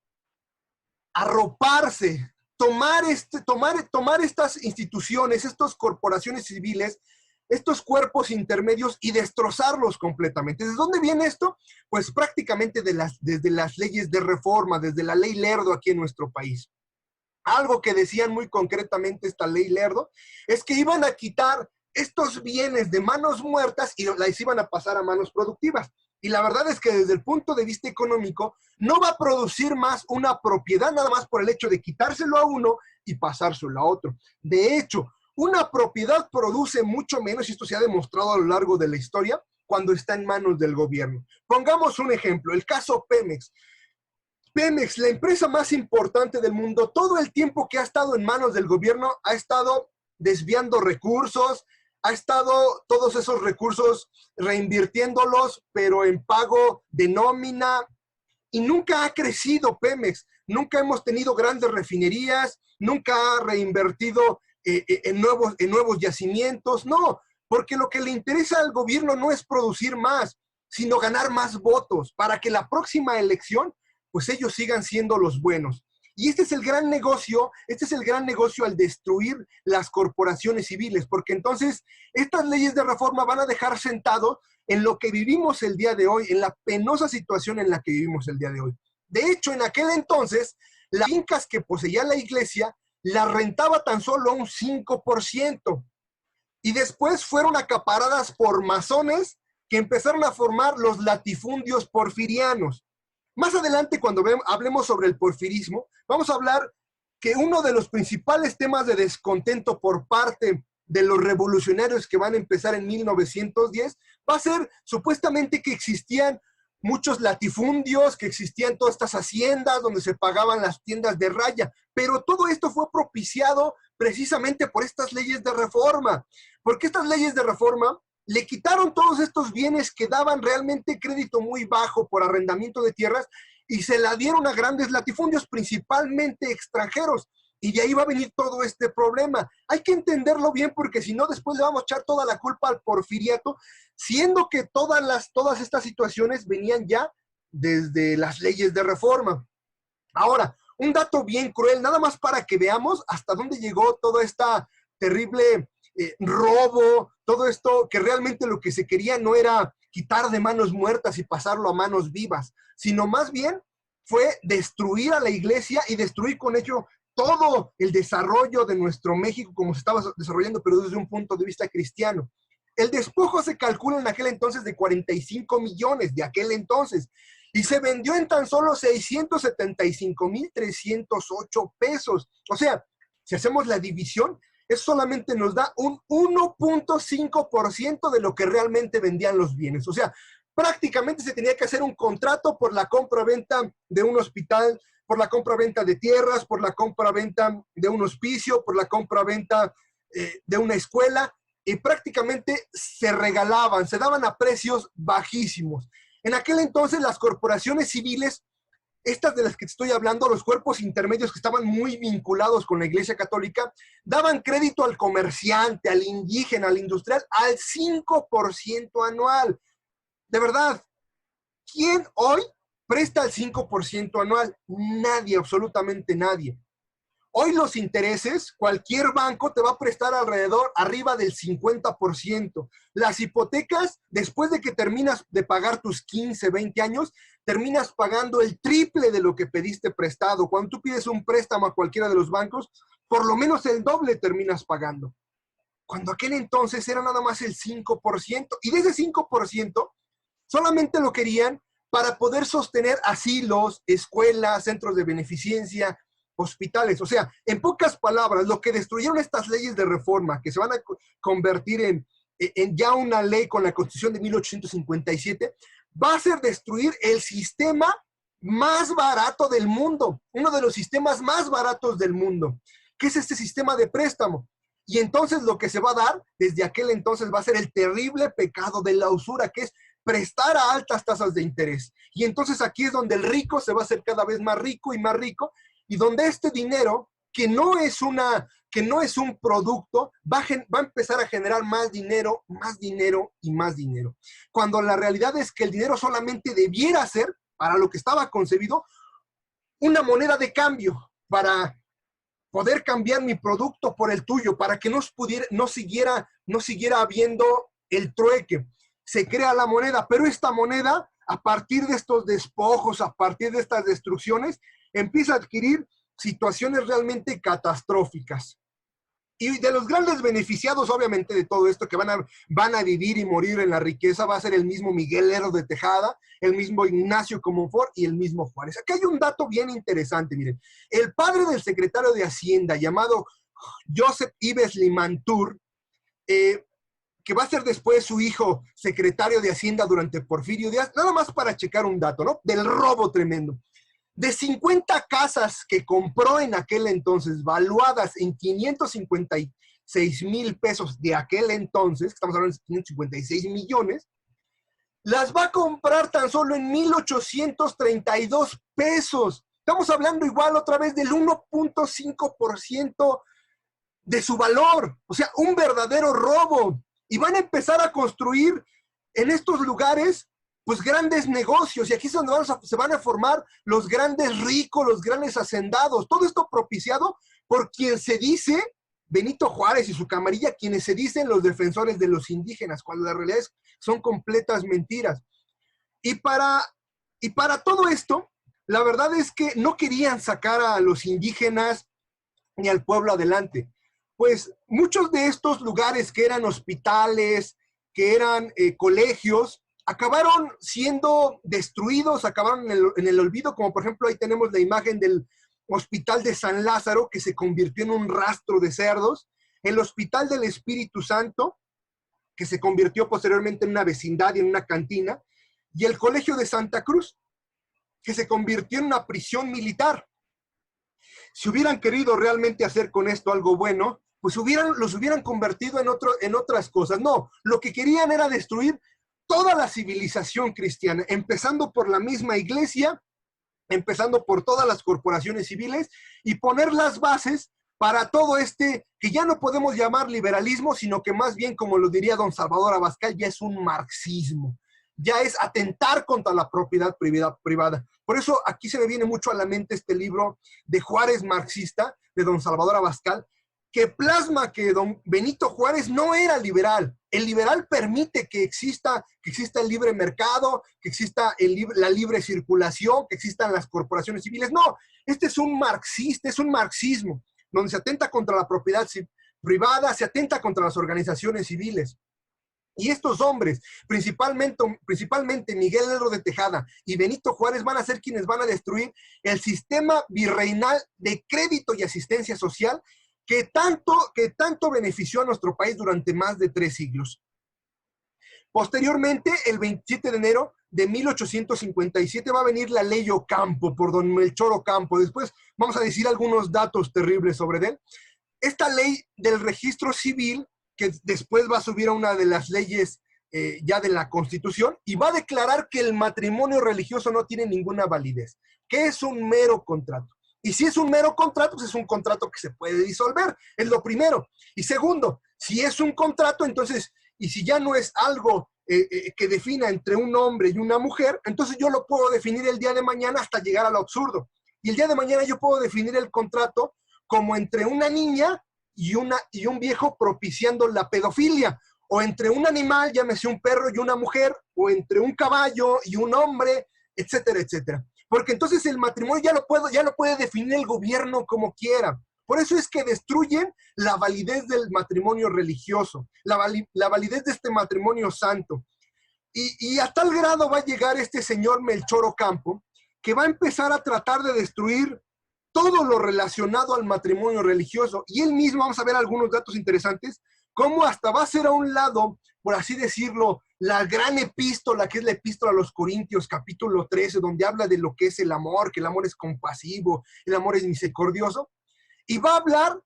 arroparse, tomar estas instituciones, estas corporaciones civiles, estos cuerpos intermedios y destrozarlos completamente. ¿Desde dónde viene esto? Pues prácticamente desde las leyes de reforma, desde la ley Lerdo aquí en nuestro país. Algo que decían muy concretamente esta ley Lerdo es que iban a quitar estos bienes de manos muertas y las iban a pasar a manos productivas. Y la verdad es que desde el punto de vista económico no va a producir más una propiedad nada más por el hecho de quitárselo a uno y pasárselo a otro. De hecho, una propiedad produce mucho menos, y esto se ha demostrado a lo largo de la historia, cuando está en manos del gobierno. Pongamos un ejemplo, el caso Pemex. Pemex, la empresa más importante del mundo, todo el tiempo que ha estado en manos del gobierno, ha estado desviando recursos, ha estado todos esos recursos reinvirtiéndolos, pero en pago de nómina, y nunca ha crecido Pemex, nunca hemos tenido grandes refinerías, nunca ha reinvertido en nuevos yacimientos, no. porque lo que le interesa al gobierno no es producir más, sino ganar más votos para que la próxima elección, pues ellos sigan siendo los buenos. Y este es el gran negocio, al destruir las corporaciones civiles, porque entonces estas leyes de reforma van a dejar sentado en lo que vivimos el día de hoy, en la penosa situación en la que vivimos el día de hoy. De hecho, en aquel entonces, las fincas que poseía la iglesia las rentaba tan solo un 5%. Y después fueron acaparadas por masones que empezaron a formar los latifundios porfirianos. Más adelante, cuando hablemos sobre el porfirismo, vamos a hablar que uno de los principales temas de descontento por parte de los revolucionarios que van a empezar en 1910 va a ser supuestamente que existían muchos latifundios, que existían todas estas haciendas donde se pagaban las tiendas de raya, pero todo esto fue propiciado precisamente por estas leyes de reforma, porque estas leyes de reforma le quitaron todos estos bienes que daban realmente crédito muy bajo por arrendamiento de tierras y se la dieron a grandes latifundios, principalmente extranjeros. Y de ahí va a venir todo este problema. Hay que entenderlo bien porque si no después le vamos a echar toda la culpa al porfiriato, siendo que todas estas situaciones venían ya desde las leyes de reforma. Ahora, un dato bien cruel, nada más para que veamos hasta dónde llegó toda esta terrible robo, todo esto que realmente lo que se quería no era quitar de manos muertas y pasarlo a manos vivas, sino más bien fue destruir a la iglesia y destruir con ello todo el desarrollo de nuestro México como se estaba desarrollando, pero desde un punto de vista cristiano. El despojo se calcula en aquel entonces de 45 millones, de aquel entonces, y se vendió en tan solo 675,308 pesos. O sea, si hacemos la división, eso solamente nos da un 1.5% de lo que realmente vendían los bienes. O sea, prácticamente se tenía que hacer un contrato por la compra-venta de un hospital, por la compra-venta de tierras, por la compra-venta de un hospicio, por la compra-venta de una escuela, y prácticamente se regalaban, se daban a precios bajísimos. En aquel entonces las corporaciones civiles, estas de las que te estoy hablando, los cuerpos intermedios que estaban muy vinculados con la Iglesia Católica, daban crédito al comerciante, al indígena, al industrial, al 5% anual. De verdad, ¿quién hoy presta el 5% anual? Nadie, absolutamente nadie. Hoy los intereses, cualquier banco te va a prestar arriba del 50%. Las hipotecas, después de que terminas de pagar tus 15, 20 años, terminas pagando el triple de lo que pediste prestado. Cuando tú pides un préstamo a cualquiera de los bancos, por lo menos el doble terminas pagando. Cuando aquel entonces era nada más el 5%. Y de ese 5%, solamente lo querían para poder sostener asilos, escuelas, centros de beneficencia, hospitales. O sea, en pocas palabras, lo que destruyeron estas leyes de reforma, que se van a convertir en ya una ley con la Constitución de 1857, va a ser destruir el sistema más barato del mundo, uno de los sistemas más baratos del mundo, que es este sistema de préstamo. Y entonces lo que se va a dar desde aquel entonces va a ser el terrible pecado de la usura, que es prestar a altas tasas de interés. Y entonces aquí es donde el rico se va a hacer cada vez más rico, y donde este dinero, que no es un producto, va a empezar a generar más dinero y más dinero. Cuando la realidad es que el dinero solamente debiera ser, para lo que estaba concebido, una moneda de cambio, para poder cambiar mi producto por el tuyo, para que no siguiera habiendo el trueque. Se crea la moneda, pero esta moneda, a partir de estos despojos, a partir de estas destrucciones, empieza a adquirir situaciones realmente catastróficas. Y de los grandes beneficiados, obviamente, de todo esto, que van a vivir y morir en la riqueza, va a ser el mismo Miguel Lerdo de Tejada, el mismo Ignacio Comonfort y el mismo Juárez. Aquí hay un dato bien interesante, miren. El padre del secretario de Hacienda, llamado Joseph Ives Limantur, que va a ser después su hijo secretario de Hacienda durante Porfirio Díaz, nada más para checar un dato, ¿no? Del robo tremendo. De 50 casas que compró en aquel entonces, valuadas en 556,000 pesos de aquel entonces, estamos hablando de 556 millones, las va a comprar tan solo en 1,832 pesos. Estamos hablando igual otra vez del 1.5% de su valor. O sea, un verdadero robo. y van a empezar a construir en estos lugares pues grandes negocios, y aquí es donde se van a formar los grandes ricos, los grandes hacendados, todo esto propiciado por quien se dice Benito Juárez y su camarilla, quienes se dicen los defensores de los indígenas, cuando la realidad son completas mentiras. Y para todo esto, la verdad es que no querían sacar a los indígenas ni al pueblo adelante. Pues muchos de estos lugares que eran hospitales, que eran colegios, acabaron siendo destruidos, acabaron en el olvido, como por ejemplo ahí tenemos la imagen del Hospital de San Lázaro, que se convirtió en un rastro de cerdos, el Hospital del Espíritu Santo, que se convirtió posteriormente en una vecindad y en una cantina, y el Colegio de Santa Cruz, que se convirtió en una prisión militar. Si hubieran querido realmente hacer con esto algo bueno, pues los hubieran convertido en otras cosas. No, lo que querían era destruir toda la civilización cristiana, empezando por la misma iglesia, empezando por todas las corporaciones civiles, y poner las bases para todo que ya no podemos llamar liberalismo, sino que más bien, como lo diría don Salvador Abascal, ya es un marxismo, ya es atentar contra la propiedad privada. Por eso aquí se me viene mucho a la mente este libro de Juárez marxista, de don Salvador Abascal, que plasma que don Benito Juárez no era liberal. El liberal permite que exista el libre mercado, que exista la libre circulación, que existan las corporaciones civiles. No, este es un marxista, es un marxismo, donde se atenta contra la propiedad privada, se atenta contra las organizaciones civiles. Y estos hombres, principalmente Miguel Lerdo de Tejada y Benito Juárez, van a ser quienes van a destruir el sistema virreinal de crédito y asistencia social que tanto benefició a nuestro país durante más de 3 siglos. Posteriormente, el 27 de enero de 1857 va a venir la Ley Ocampo por don Melchor Ocampo. Después vamos a decir algunos datos terribles sobre él. Esta ley del registro civil, que después va a subir a una de las leyes ya de la Constitución, y va a declarar que el matrimonio religioso no tiene ninguna validez, que es un mero contrato. Y si es un mero contrato, pues es un contrato que se puede disolver, es lo primero. Y segundo, si es un contrato, entonces, y si ya no es algo que defina entre un hombre y una mujer, entonces yo lo puedo definir el día de mañana hasta llegar a lo absurdo. Y el día de mañana yo puedo definir el contrato como entre una niña y un viejo propiciando la pedofilia, o entre un animal, llámese un perro y una mujer, o entre un caballo y un hombre, etcétera, etcétera. Porque entonces el matrimonio ya lo puede definir el gobierno como quiera. Por eso es que destruyen la validez del matrimonio religioso, la validez de este matrimonio santo. Y a tal grado va a llegar este señor Melchor Ocampo, que va a empezar a tratar de destruir todo lo relacionado al matrimonio religioso. Y él mismo, vamos a ver algunos datos interesantes, cómo hasta va a ser a un lado, por así decirlo, la gran epístola, que es la epístola a los Corintios, capítulo 13, donde habla de lo que es el amor, que el amor es compasivo, el amor es misericordioso, y va a hablar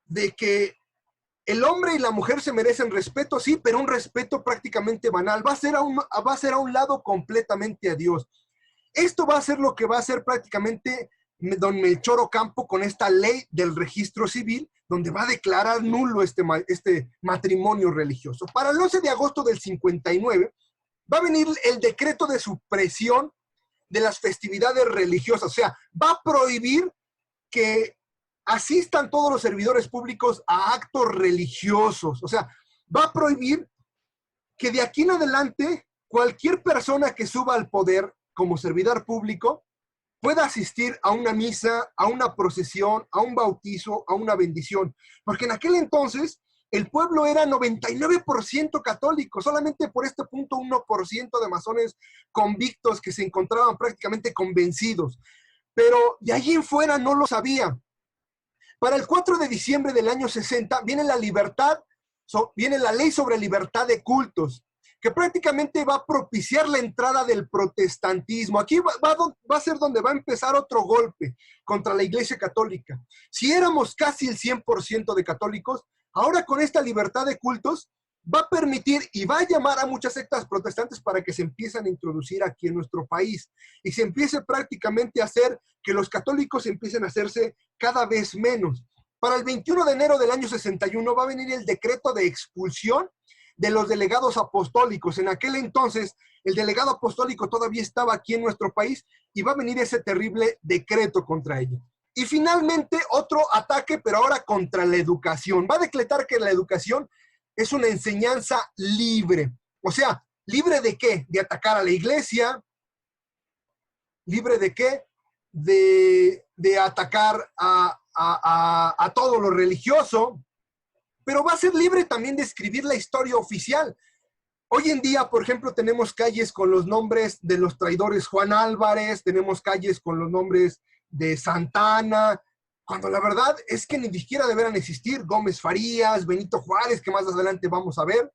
de que el hombre y la mujer se merecen respeto, sí, pero un respeto prácticamente banal, va a ser a un lado completamente a Dios. Esto va a ser lo que va a hacer prácticamente don Melchor Ocampo con esta ley del registro civil, donde va a declarar nulo este matrimonio religioso. Para el 11 de agosto del 59 va a venir el decreto de supresión de las festividades religiosas, o sea, va a prohibir que asistan todos los servidores públicos a actos religiosos, o sea, va a prohibir que de aquí en adelante cualquier persona que suba al poder como servidor público pueda asistir a una misa, a una procesión, a un bautizo, a una bendición. Porque en aquel entonces el pueblo era 99% católico, solamente por este punto 1% de masones convictos que se encontraban prácticamente convencidos. Pero de allí en fuera no lo sabía. Para el 4 de diciembre del año 60 viene la ley sobre libertad de cultos, que prácticamente va a propiciar la entrada del protestantismo. Aquí va a ser donde va a empezar otro golpe contra la Iglesia Católica. Si éramos casi el 100% de católicos, ahora con esta libertad de cultos va a permitir y va a llamar a muchas sectas protestantes para que se empiecen a introducir aquí en nuestro país y se empiece prácticamente a hacer que los católicos empiecen a hacerse cada vez menos. Para el 21 de enero del año 61 va a venir el decreto de expulsión de los delegados apostólicos. En aquel entonces, el delegado apostólico todavía estaba aquí en nuestro país y va a venir ese terrible decreto contra ella. Y finalmente, otro ataque, pero ahora contra la educación. Va a decretar que la educación es una enseñanza libre. O sea, ¿libre de qué? De atacar a la iglesia. ¿Libre de qué? De atacar a todo lo religioso. Pero va a ser libre también de escribir la historia oficial. Hoy en día, por ejemplo, tenemos calles con los nombres de los traidores Juan Álvarez, tenemos calles con los nombres de Santana, cuando la verdad es que ni siquiera deberán existir Gómez Farías, Benito Juárez, que más adelante vamos a ver,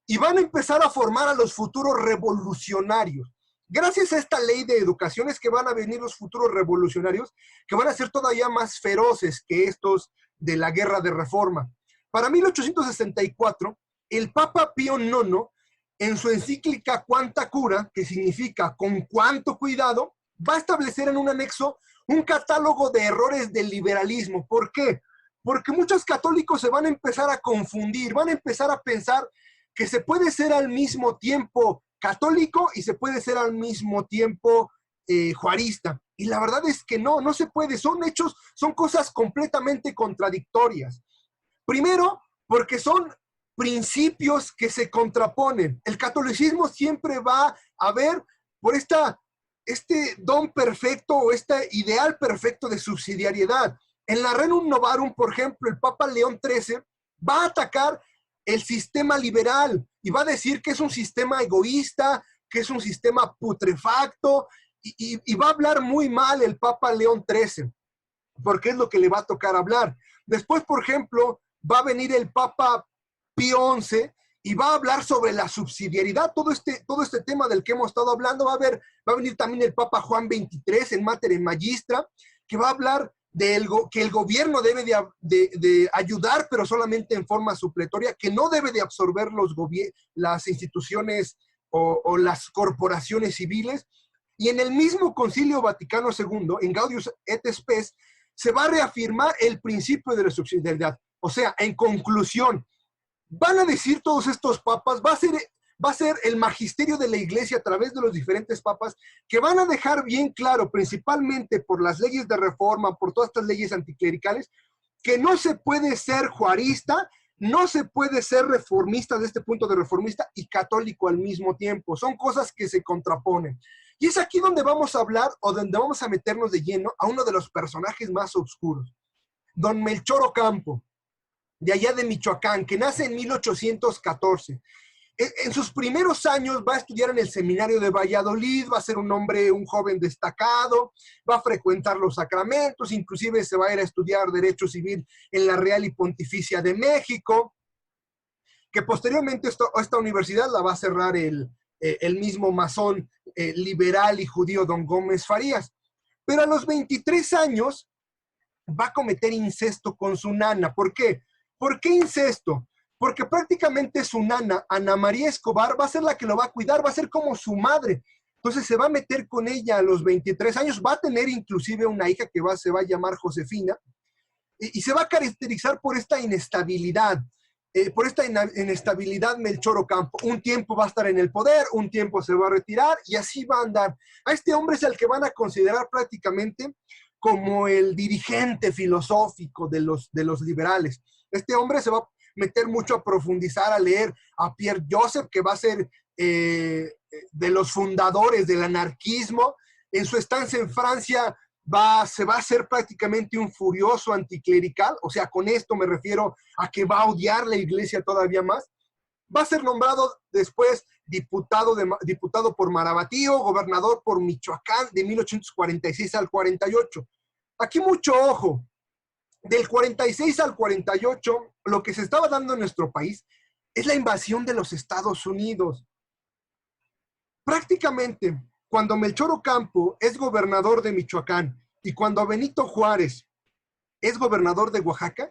y van a empezar a formar a los futuros revolucionarios. Gracias a esta ley de educación es que van a venir los futuros revolucionarios, que van a ser todavía más feroces que estos de la Guerra de Reforma. Para 1864, el Papa Pío IX, en su encíclica Quanta Cura, que significa con cuánto cuidado, va a establecer en un anexo un catálogo de errores del liberalismo. ¿Por qué? Porque muchos católicos se van a empezar a confundir, van a empezar a pensar que se puede ser al mismo tiempo católico y se puede ser al mismo tiempo juarista. Y la verdad es que no se puede, son hechos, son cosas completamente contradictorias. Primero, porque son principios que se contraponen. El catolicismo siempre va a ver por este don perfecto o este ideal perfecto de subsidiariedad. En la Rerum Novarum, por ejemplo, el Papa León XIII va a atacar el sistema liberal y va a decir que es un sistema egoísta, que es un sistema putrefacto, y va a hablar muy mal el Papa León XIII, porque es lo que le va a tocar hablar. Después, por ejemplo, va a venir el Papa Pío XI y va a hablar sobre la subsidiariedad, todo este tema del que hemos estado hablando. Va a venir también el Papa Juan XXIII en Mater Magistra, que va a hablar que el gobierno debe de ayudar, pero solamente en forma supletoria, que no debe de absorber las instituciones o las corporaciones civiles. Y en el mismo Concilio Vaticano II, en Gaudium et Spes, se va a reafirmar el principio de la subsidiariedad. O sea, en conclusión, van a decir todos estos papas, va a ser el magisterio de la iglesia a través de los diferentes papas, que van a dejar bien claro, principalmente por las leyes de reforma, por todas estas leyes anticlericales, que no se puede ser juarista, no se puede ser reformista desde este punto de reformista y católico al mismo tiempo. Son cosas que se contraponen. Y es aquí donde vamos a hablar o donde vamos a meternos de lleno a uno de los personajes más oscuros, don Melchor Ocampo, de allá de Michoacán, que nace en 1814. En sus primeros años va a estudiar en el seminario de Valladolid, va a ser un joven destacado, va a frecuentar los sacramentos, inclusive se va a ir a estudiar Derecho Civil en la Real y Pontificia de México, que posteriormente esta universidad la va a cerrar el mismo masón liberal y judío don Gómez Farías. Pero a los 23 años va a cometer incesto con su nana. ¿Por qué? ¿Por qué incesto? Porque prácticamente su nana, Ana María Escobar, va a ser la que lo va a cuidar, va a ser como su madre. Entonces se va a meter con ella a los 23 años, va a tener inclusive una hija que se va a llamar Josefina, y se va a caracterizar por esta inestabilidad. Melchor Ocampo. Un tiempo va a estar en el poder, un tiempo se va a retirar y así va a andar. A este hombre es el que van a considerar prácticamente como el dirigente filosófico de los liberales. Este hombre se va a meter mucho a profundizar, a leer a Pierre Joseph, que va a ser de los fundadores del anarquismo. En su estancia en Francia se va a hacer prácticamente un furioso anticlerical, o sea, con esto me refiero a que va a odiar la iglesia todavía más. Va a ser nombrado después diputado por Marabatío, gobernador por Michoacán de 1846 al 48. Aquí mucho ojo, del 46 al 48, lo que se estaba dando en nuestro país es la invasión de los Estados Unidos. Prácticamente, cuando Melchor Ocampo es gobernador de Michoacán y cuando Benito Juárez es gobernador de Oaxaca,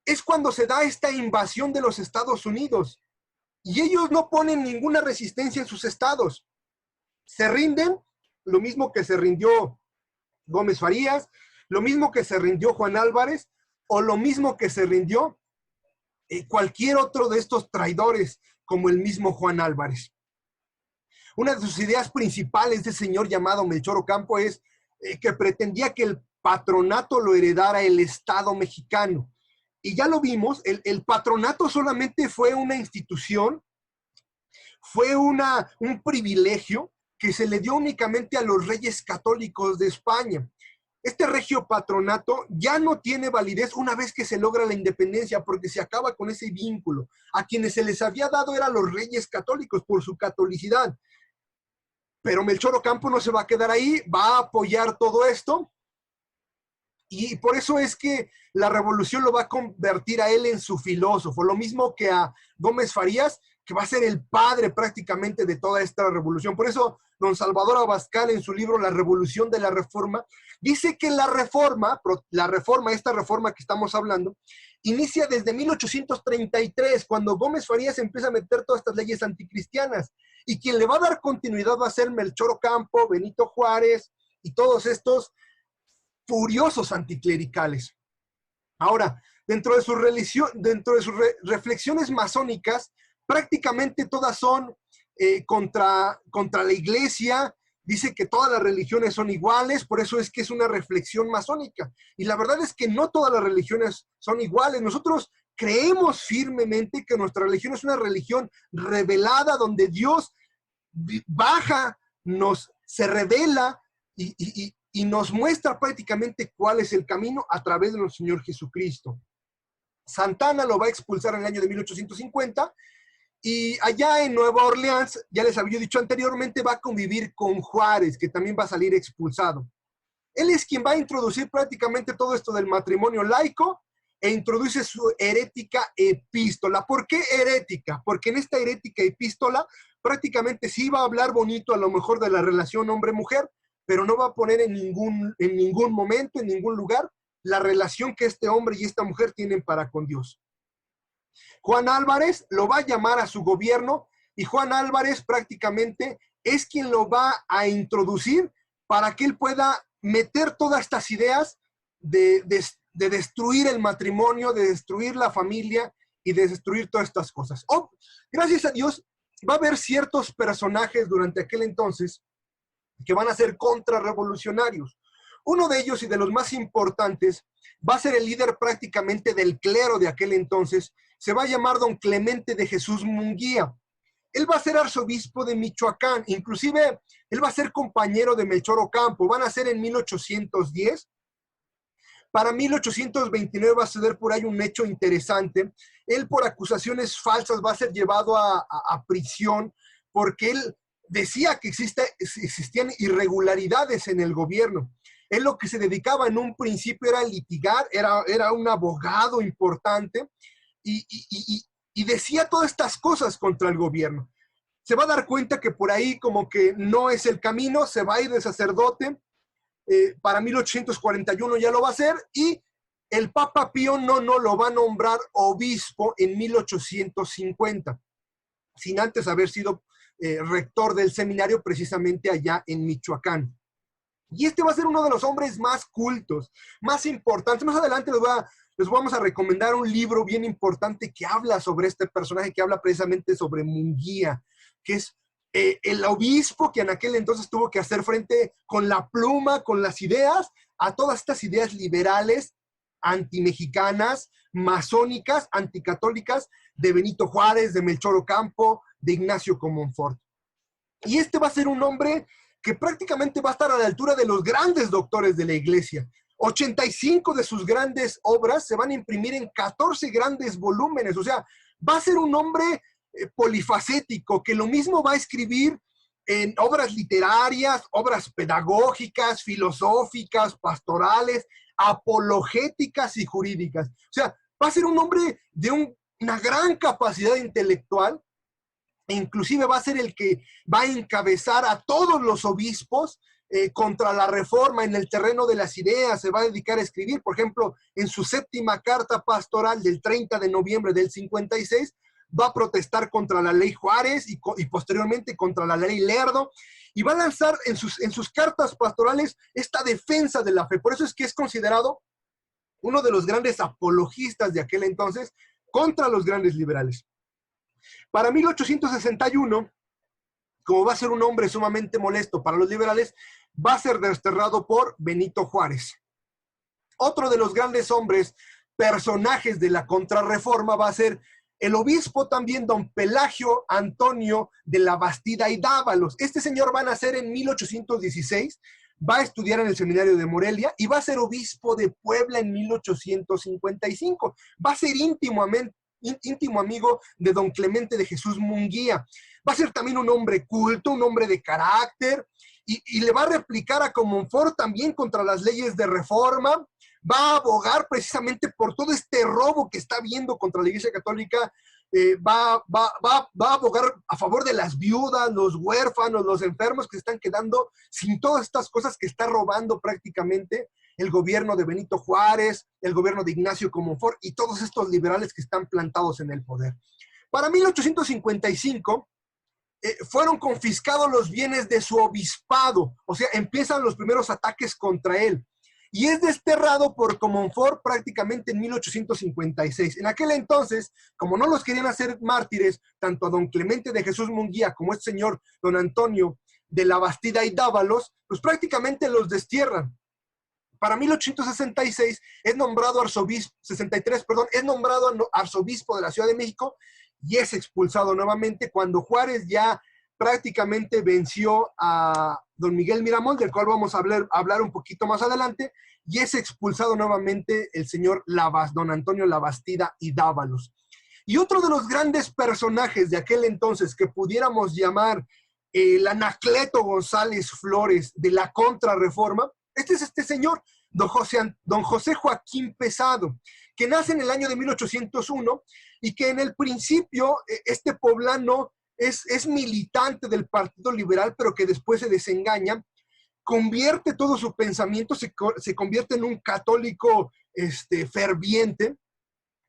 es cuando se da esta invasión de los Estados Unidos. Y ellos no ponen ninguna resistencia en sus estados. Se rinden, lo mismo que se rindió Gómez Farías, lo mismo que se rindió Juan Álvarez, o lo mismo que se rindió cualquier otro de estos traidores, como el mismo Juan Álvarez. Una de sus ideas principales de este señor llamado Melchor Ocampo es que pretendía que el patronato lo heredara el Estado mexicano. Y ya lo vimos, el patronato solamente fue una institución, fue un privilegio que se le dio únicamente a los reyes católicos de España. Este regio patronato ya no tiene validez una vez que se logra la independencia, porque se acaba con ese vínculo. A quienes se les había dado eran los reyes católicos por su catolicidad. Pero Melchor Ocampo no se va a quedar ahí, va a apoyar todo esto. Y por eso es que la revolución lo va a convertir a él en su filósofo. Lo mismo que a Gómez Farías, que va a ser el padre prácticamente de toda esta revolución. Por eso don Salvador Abascal, en su libro La Revolución de la Reforma, dice que esta reforma que estamos hablando, inicia desde 1833, cuando Gómez Farías empieza a meter todas estas leyes anticristianas. Y quien le va a dar continuidad va a ser Melchor Ocampo, Benito Juárez y todos estos furiosos anticlericales. Ahora, dentro de sus reflexiones masónicas, prácticamente todas son contra la iglesia. Dice que todas las religiones son iguales, por eso es que es una reflexión masónica. Y la verdad es que no todas las religiones son iguales. Nosotros creemos firmemente que nuestra religión es una religión revelada, donde Dios baja, se revela y nos muestra prácticamente cuál es el camino a través de nuestro Señor Jesucristo. Santana lo va a expulsar en el año de 1850 y allá en Nueva Orleans, ya les había dicho anteriormente, va a convivir con Juárez, que también va a salir expulsado. Él es quien va a introducir prácticamente todo esto del matrimonio laico e introduce su herética epístola. ¿Por qué herética? Porque en esta herética epístola prácticamente sí va a hablar bonito a lo mejor de la relación hombre-mujer, pero no va a poner en ningún momento, en ningún lugar, la relación que este hombre y esta mujer tienen para con Dios. Juan Álvarez lo va a llamar a su gobierno y Juan Álvarez prácticamente es quien lo va a introducir para que él pueda meter todas estas ideas de destruir el matrimonio, de destruir la familia y de destruir todas estas cosas. Gracias a Dios, va a haber ciertos personajes durante aquel entonces que van a ser contrarrevolucionarios. Uno de ellos y de los más importantes va a ser el líder prácticamente del clero de aquel entonces. Se va a llamar don Clemente de Jesús Munguía. Él va a ser arzobispo de Michoacán. Inclusive, él va a ser compañero de Melchor Ocampo. Van a ser en 1810. Para 1829 va a suceder por ahí un hecho interesante. Él, por acusaciones falsas, va a ser llevado a prisión porque él decía que existían irregularidades en el gobierno. Él lo que se dedicaba en un principio era litigar, era un abogado importante y decía todas estas cosas contra el gobierno. Se va a dar cuenta que por ahí como que no es el camino, se va a ir de sacerdote. Para 1841 ya lo va a hacer y el Papa Pío no lo va a nombrar obispo en 1850, sin antes haber sido rector del seminario precisamente allá en Michoacán. Y este va a ser uno de los hombres más cultos, más importantes. Más adelante les vamos a recomendar un libro bien importante que habla sobre este personaje, que habla precisamente sobre Munguía, que es el obispo que en aquel entonces tuvo que hacer frente con la pluma, con las ideas, a todas estas ideas liberales, antimexicanas, masónicas, anticatólicas, de Benito Juárez, de Melchor Ocampo, de Ignacio Comonfort. Y este va a ser un hombre que prácticamente va a estar a la altura de los grandes doctores de la iglesia. 85 de sus grandes obras se van a imprimir en 14 grandes volúmenes. O sea, va a ser un hombre polifacético, que lo mismo va a escribir en obras literarias, obras pedagógicas, filosóficas, pastorales, apologéticas y jurídicas. O sea, va a ser un hombre de una gran capacidad intelectual. E inclusive va a ser el que va a encabezar a todos los obispos contra la reforma en el terreno de las ideas. Se va a dedicar a escribir, por ejemplo, en su 7ª carta pastoral del 30 de noviembre del 56, va a protestar contra la ley Juárez y posteriormente contra la ley Lerdo, y va a lanzar en sus cartas pastorales esta defensa de la fe. Por eso es que es considerado uno de los grandes apologistas de aquel entonces, contra los grandes liberales. Para 1861, como va a ser un hombre sumamente molesto para los liberales, va a ser desterrado por Benito Juárez. Otro de los grandes hombres, personajes de la contrarreforma, va a ser el obispo también, don Pelagio Antonio de la Bastida y Dávalos. Este señor va a nacer en 1816, va a estudiar en el seminario de Morelia y va a ser obispo de Puebla en 1855. Va a ser íntimo amigo de don Clemente de Jesús Munguía. Va a ser también un hombre culto, un hombre de carácter, y le va a replicar a Comonfort también contra las leyes de reforma. Va a abogar precisamente por todo este robo que está habiendo contra la Iglesia Católica. Va a abogar a favor de las viudas, los huérfanos, los enfermos que se están quedando sin todas estas cosas que está robando prácticamente el gobierno de Benito Juárez, el gobierno de Ignacio Comonfort y todos estos liberales que están plantados en el poder. Para 1855 fueron confiscados los bienes de su obispado, o sea, empiezan los primeros ataques contra él. Y es desterrado por Comonfort prácticamente en 1856. En aquel entonces, como no los querían hacer mártires, tanto a don Clemente de Jesús Munguía como a este señor don Antonio de la Bastida y Dávalos, pues prácticamente los destierran. Para 1866 es nombrado arzobispo, 63, perdón, es nombrado arzobispo de la Ciudad de México y es expulsado nuevamente cuando Juárez ya prácticamente venció a don Miguel Miramón, del cual vamos a hablar un poquito más adelante, y es expulsado nuevamente el señor don Antonio Labastida y Dávalos. Y otro de los grandes personajes de aquel entonces que pudiéramos llamar el Anacleto González Flores de la Contrarreforma, este es este señor, don José Joaquín Pesado, que nace en el año de 1801 y que en el principio este poblano es militante del Partido Liberal, pero que después se desengaña, convierte todo su pensamiento, se convierte en un católico ferviente.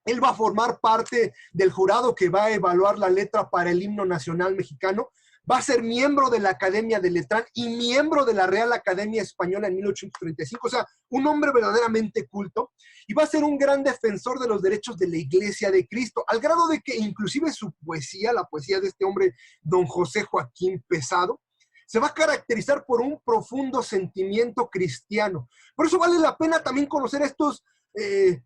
Él va a formar parte del jurado que va a evaluar la letra para el himno nacional mexicano, va a ser miembro de la Academia de Letrán y miembro de la Real Academia Española en 1835, o sea, un hombre verdaderamente culto, y va a ser un gran defensor de los derechos de la Iglesia de Cristo, al grado de que inclusive su poesía, la poesía de este hombre, don José Joaquín Pesado, se va a caracterizar por un profundo sentimiento cristiano. Por eso vale la pena también conocer a estos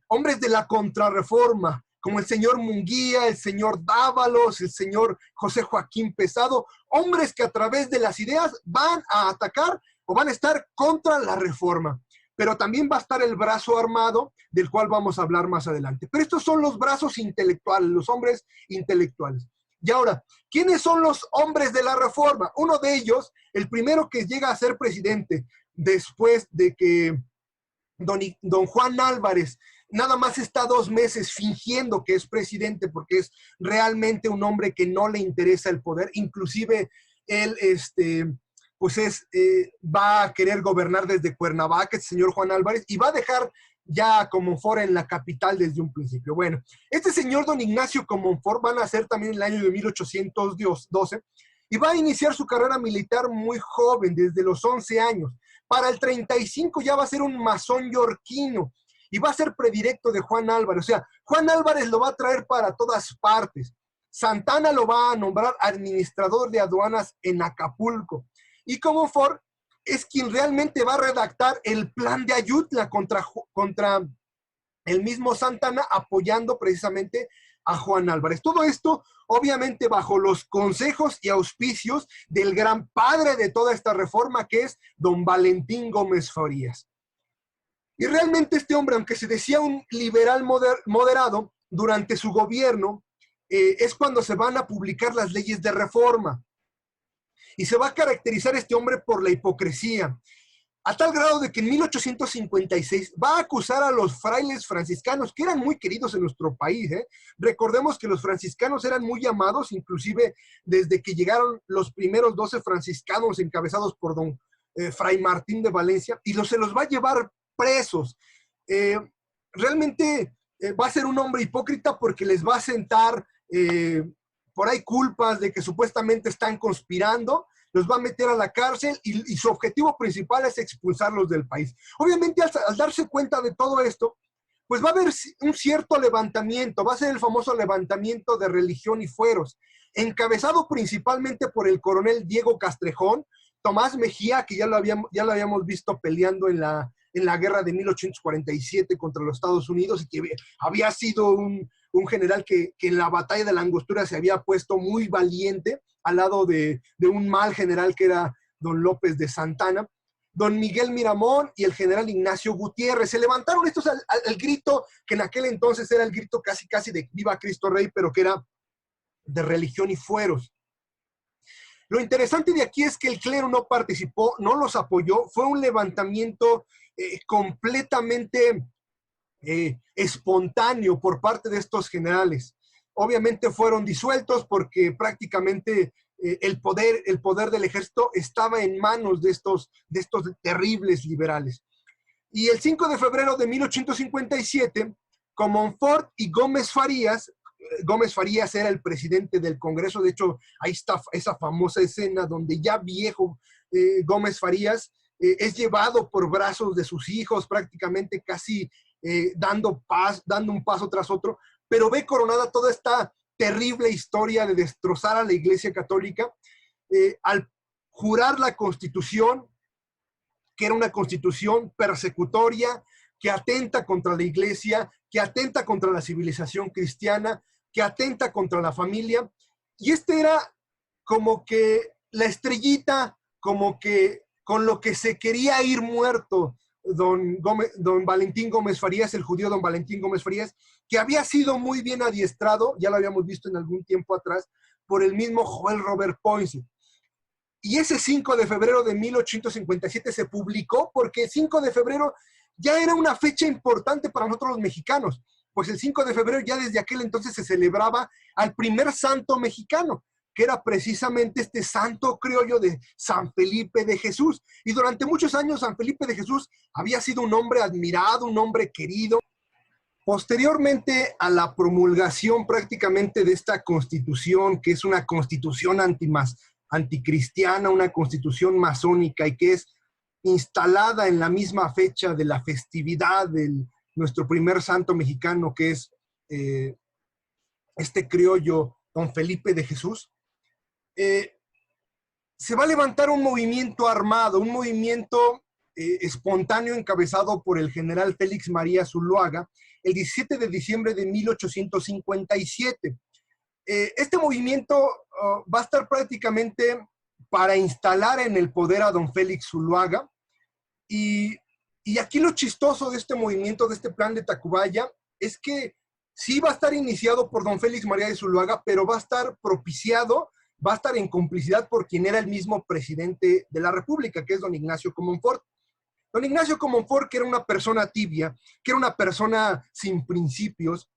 hombres de la Contrarreforma, como el señor Munguía, el señor Dávalos, el señor José Joaquín Pesado, hombres que a través de las ideas van a atacar o van a estar contra la reforma. Pero también va a estar el brazo armado, del cual vamos a hablar más adelante. Pero estos son los brazos intelectuales, los hombres intelectuales. Y ahora, ¿quiénes son los hombres de la reforma? Uno de ellos, el primero que llega a ser presidente después de que don Juan Álvarez nada más está 2 meses fingiendo que es presidente porque es realmente un hombre que no le interesa el poder. Inclusive él va a querer gobernar desde Cuernavaca, el señor Juan Álvarez, y va a dejar ya a Comonfort en la capital desde un principio. Bueno, este señor don Ignacio Comonfort va a nacer también en el año de 1812 y va a iniciar su carrera militar muy joven, desde los 11 años. Para el 35 ya va a ser un masón yorquino y va a ser predilecto de Juan Álvarez. O sea, Juan Álvarez lo va a traer para todas partes. Santana lo va a nombrar administrador de aduanas en Acapulco. Y Comonfort es quien realmente va a redactar el plan de Ayutla contra el mismo Santana, apoyando precisamente a Juan Álvarez. Todo esto, obviamente, bajo los consejos y auspicios del gran padre de toda esta reforma, que es don Valentín Gómez Farías. Y realmente este hombre, aunque se decía un liberal moderado, durante su gobierno es cuando se van a publicar las leyes de reforma. Y se va a caracterizar este hombre por la hipocresía, a tal grado de que en 1856 va a acusar a los frailes franciscanos, que eran muy queridos en nuestro país. Recordemos que los franciscanos eran muy llamados, inclusive desde que llegaron los primeros 12 franciscanos encabezados por don Fray Martín de Valencia, y se los va a llevar presos. Realmente va a ser un hombre hipócrita porque les va a sentar por ahí culpas de que supuestamente están conspirando, los va a meter a la cárcel y su objetivo principal es expulsarlos del país. Obviamente, al darse cuenta de todo esto, pues va a haber un cierto levantamiento, va a ser el famoso levantamiento de Religión y Fueros, encabezado principalmente por el coronel Diego Castrejón, Tomás Mejía, que ya lo habíamos visto peleando en la guerra de 1847 contra los Estados Unidos, y que había sido un general que en la batalla de la Angostura se había puesto muy valiente al lado de un mal general que era don López de Santana, don Miguel Miramón y el general Ignacio Gutiérrez. Se levantaron estos al grito que en aquel entonces era el grito casi de Viva Cristo Rey, pero que era de Religión y Fueros. Lo interesante de aquí es que el clero no participó, no los apoyó, fue un levantamiento completamente espontáneo por parte de estos generales. Obviamente fueron disueltos porque prácticamente el poder del ejército estaba en manos de estos terribles liberales. Y el 5 de febrero de 1857, Comonfort y Gómez Farías era el presidente del Congreso. De hecho, ahí está esa famosa escena donde ya viejo Gómez Farías es llevado por brazos de sus hijos, prácticamente casi dando un paso tras otro, pero ve coronada toda esta terrible historia de destrozar a la Iglesia Católica al jurar la Constitución, que era una constitución persecutoria, que atenta contra la Iglesia, que atenta contra la civilización cristiana, que atenta contra la familia. Y este era como que la estrellita, como que con lo que se quería ir muerto don Valentín Gómez Farías, el judío don Valentín Gómez Farías, que había sido muy bien adiestrado, ya lo habíamos visto en algún tiempo atrás, por el mismo Joel Robert Poinsett. Y ese 5 de febrero de 1857 se publicó porque el 5 de febrero ya era una fecha importante para nosotros los mexicanos, pues el 5 de febrero ya desde aquel entonces se celebraba al primer santo mexicano, que era precisamente este santo criollo de San Felipe de Jesús. Y durante muchos años San Felipe de Jesús había sido un hombre admirado, un hombre querido. Posteriormente a la promulgación prácticamente de esta constitución, que es una constitución anticristiana, una constitución masónica y que es instalada en la misma fecha de la festividad de nuestro primer santo mexicano, que es este criollo don Felipe de Jesús, se va a levantar un movimiento armado, un movimiento espontáneo encabezado por el general Félix María Zuluaga, el 17 de diciembre de 1857. Este movimiento va a estar prácticamente para instalar en el poder a don Félix Zuluaga, y aquí lo chistoso de este movimiento, de este plan de Tacubaya, es que sí va a estar iniciado por don Félix María de Zuluaga, pero va a estar propiciado, va a estar en complicidad por quien era el mismo presidente de la República, que es don Ignacio Comonfort. Don Ignacio Comonfort, que era una persona tibia, que era una persona sin principios,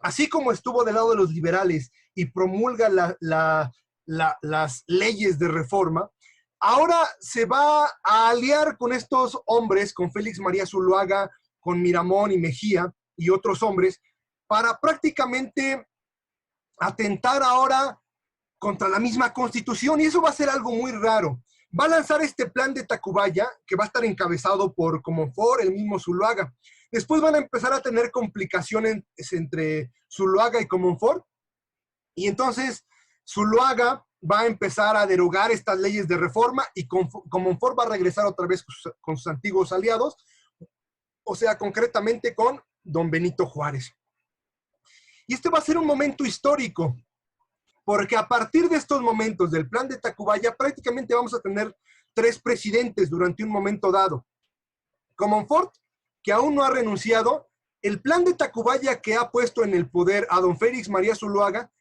así como estuvo del lado de los liberales y promulga las leyes de reforma, ahora se va a aliar con estos hombres, con Félix María Zuluaga, con Miramón y Mejía y otros hombres, para prácticamente atentar ahora contra la misma Constitución, y eso va a ser algo muy raro. Va a lanzar este plan de Tacubaya, que va a estar encabezado por Comonfort, el mismo Zuluaga. Después van a empezar a tener complicaciones entre Zuluaga y Comonfort, y entonces Zuluaga va a empezar a derogar estas leyes de reforma y Comonfort va a regresar otra vez con sus antiguos aliados, o sea, concretamente con don Benito Juárez. Y este va a ser un momento histórico, porque a partir de estos momentos del plan de Tacubaya prácticamente vamos a tener 3 presidentes durante un momento dado. Comonfort, que aún no ha renunciado, el plan de Tacubaya que ha puesto en el poder a don Félix María Zuluaga,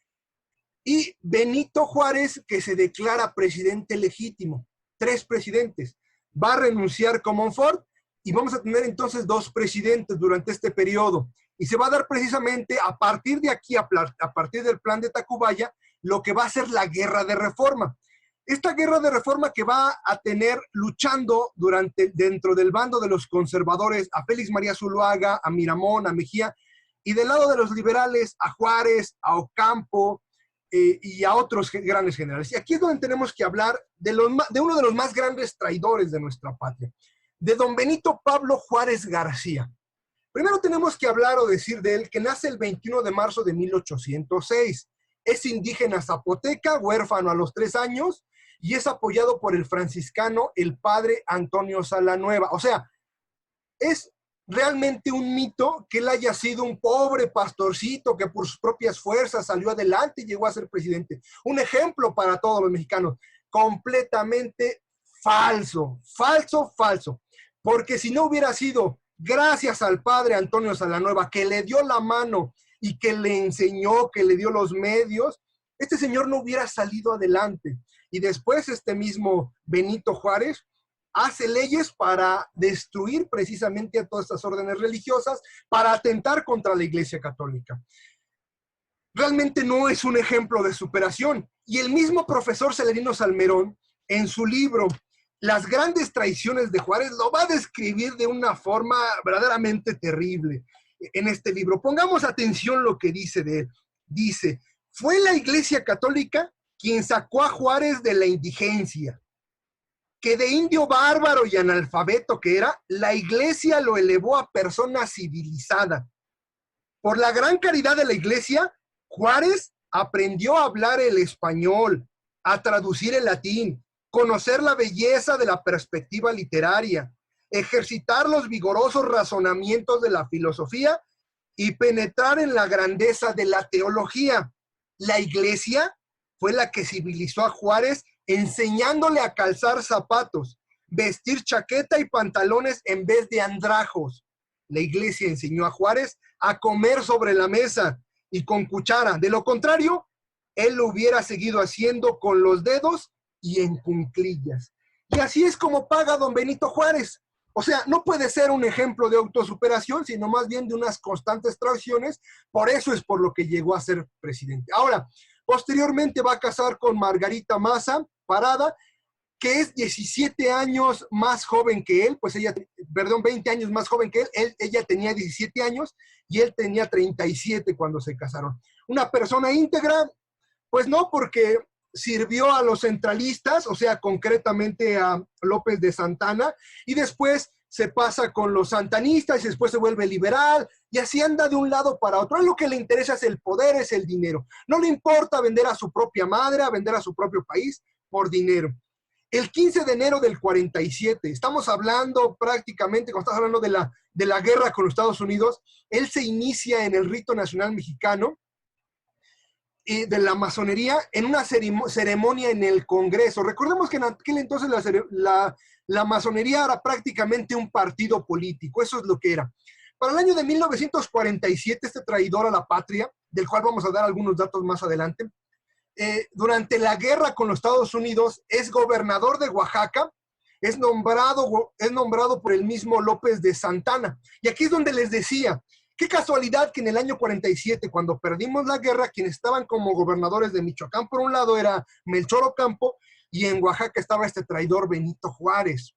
y Benito Juárez, que se declara presidente legítimo. 3 presidentes. Va a renunciar Comonfort y vamos a tener entonces 2 presidentes durante este periodo. Y se va a dar precisamente a partir de aquí, a partir del plan de Tacubaya, lo que va a ser la guerra de reforma. Esta guerra de reforma que va a tener luchando dentro del bando de los conservadores a Félix María Zuluaga, a Miramón, a Mejía, y del lado de los liberales a Juárez, a Ocampo, y a otros grandes generales. Y aquí es donde tenemos que hablar de uno de los más grandes traidores de nuestra patria, de don Benito Pablo Juárez García. Primero tenemos que hablar o decir de él que nace el 21 de marzo de 1806. Es indígena zapoteca, huérfano a los 3 años, y es apoyado por el franciscano, el padre Antonio Salanueva. O sea, es realmente un mito que él haya sido un pobre pastorcito que por sus propias fuerzas salió adelante y llegó a ser presidente. Un ejemplo para todos los mexicanos. Completamente falso, falso, falso. Porque si no hubiera sido gracias al padre Antonio Salanueva, que le dio la mano y que le enseñó, que le dio los medios, este señor no hubiera salido adelante. Y después este mismo Benito Juárez hace leyes para destruir precisamente a todas estas órdenes religiosas, para atentar contra la Iglesia Católica. Realmente no es un ejemplo de superación. Y el mismo profesor Celerino Salmerón, en su libro Las grandes traiciones de Juárez, lo va a describir de una forma verdaderamente terrible en este libro. Pongamos atención lo que dice de él. Dice, fue la Iglesia Católica quien sacó a Juárez de la indigencia, que de indio bárbaro y analfabeto que era, la Iglesia lo elevó a persona civilizada. Por la gran caridad de la Iglesia, Juárez aprendió a hablar el español, a traducir el latín, conocer la belleza de la perspectiva literaria, ejercitar los vigorosos razonamientos de la filosofía y penetrar en la grandeza de la teología. La Iglesia fue la que civilizó a Juárez enseñándole a calzar zapatos, vestir chaqueta y pantalones en vez de andrajos. La Iglesia enseñó a Juárez a comer sobre la mesa y con cuchara. De lo contrario, él lo hubiera seguido haciendo con los dedos y en cunclillas. Y así es como paga don Benito Juárez. O sea, no puede ser un ejemplo de autosuperación, sino más bien de unas constantes traiciones. Por eso es por lo que llegó a ser presidente. Ahora, posteriormente va a casar con Margarita Maza Parada, que es 17 años más joven que él, pues ella, perdón, 20 años más joven que él, ella tenía 17 años y él tenía 37 cuando se casaron. Una persona íntegra, pues no, porque sirvió a los centralistas, o sea, concretamente a López de Santana, y después se pasa con los santanistas y después se vuelve liberal, y así anda de un lado para otro. A lo que le interesa es el poder, es el dinero. No le importa vender a su propia madre, a vender a su propio país por dinero. El 15 de enero del 47, estamos hablando prácticamente, cuando estás hablando de la guerra con los Estados Unidos, él se inicia en el rito nacional mexicano y de la masonería en una ceremonia en el Congreso. Recordemos que en aquel entonces la masonería era prácticamente un partido político, eso es lo que era. Para el año de 1947, este traidor a la patria, del cual vamos a dar algunos datos más adelante, durante la guerra con los Estados Unidos, es gobernador de Oaxaca, es nombrado por el mismo López de Santana. Y aquí es donde les decía, qué casualidad que en el año 47, cuando perdimos la guerra, quienes estaban como gobernadores de Michoacán, por un lado era Melchor Ocampo, y en Oaxaca estaba este traidor Benito Juárez.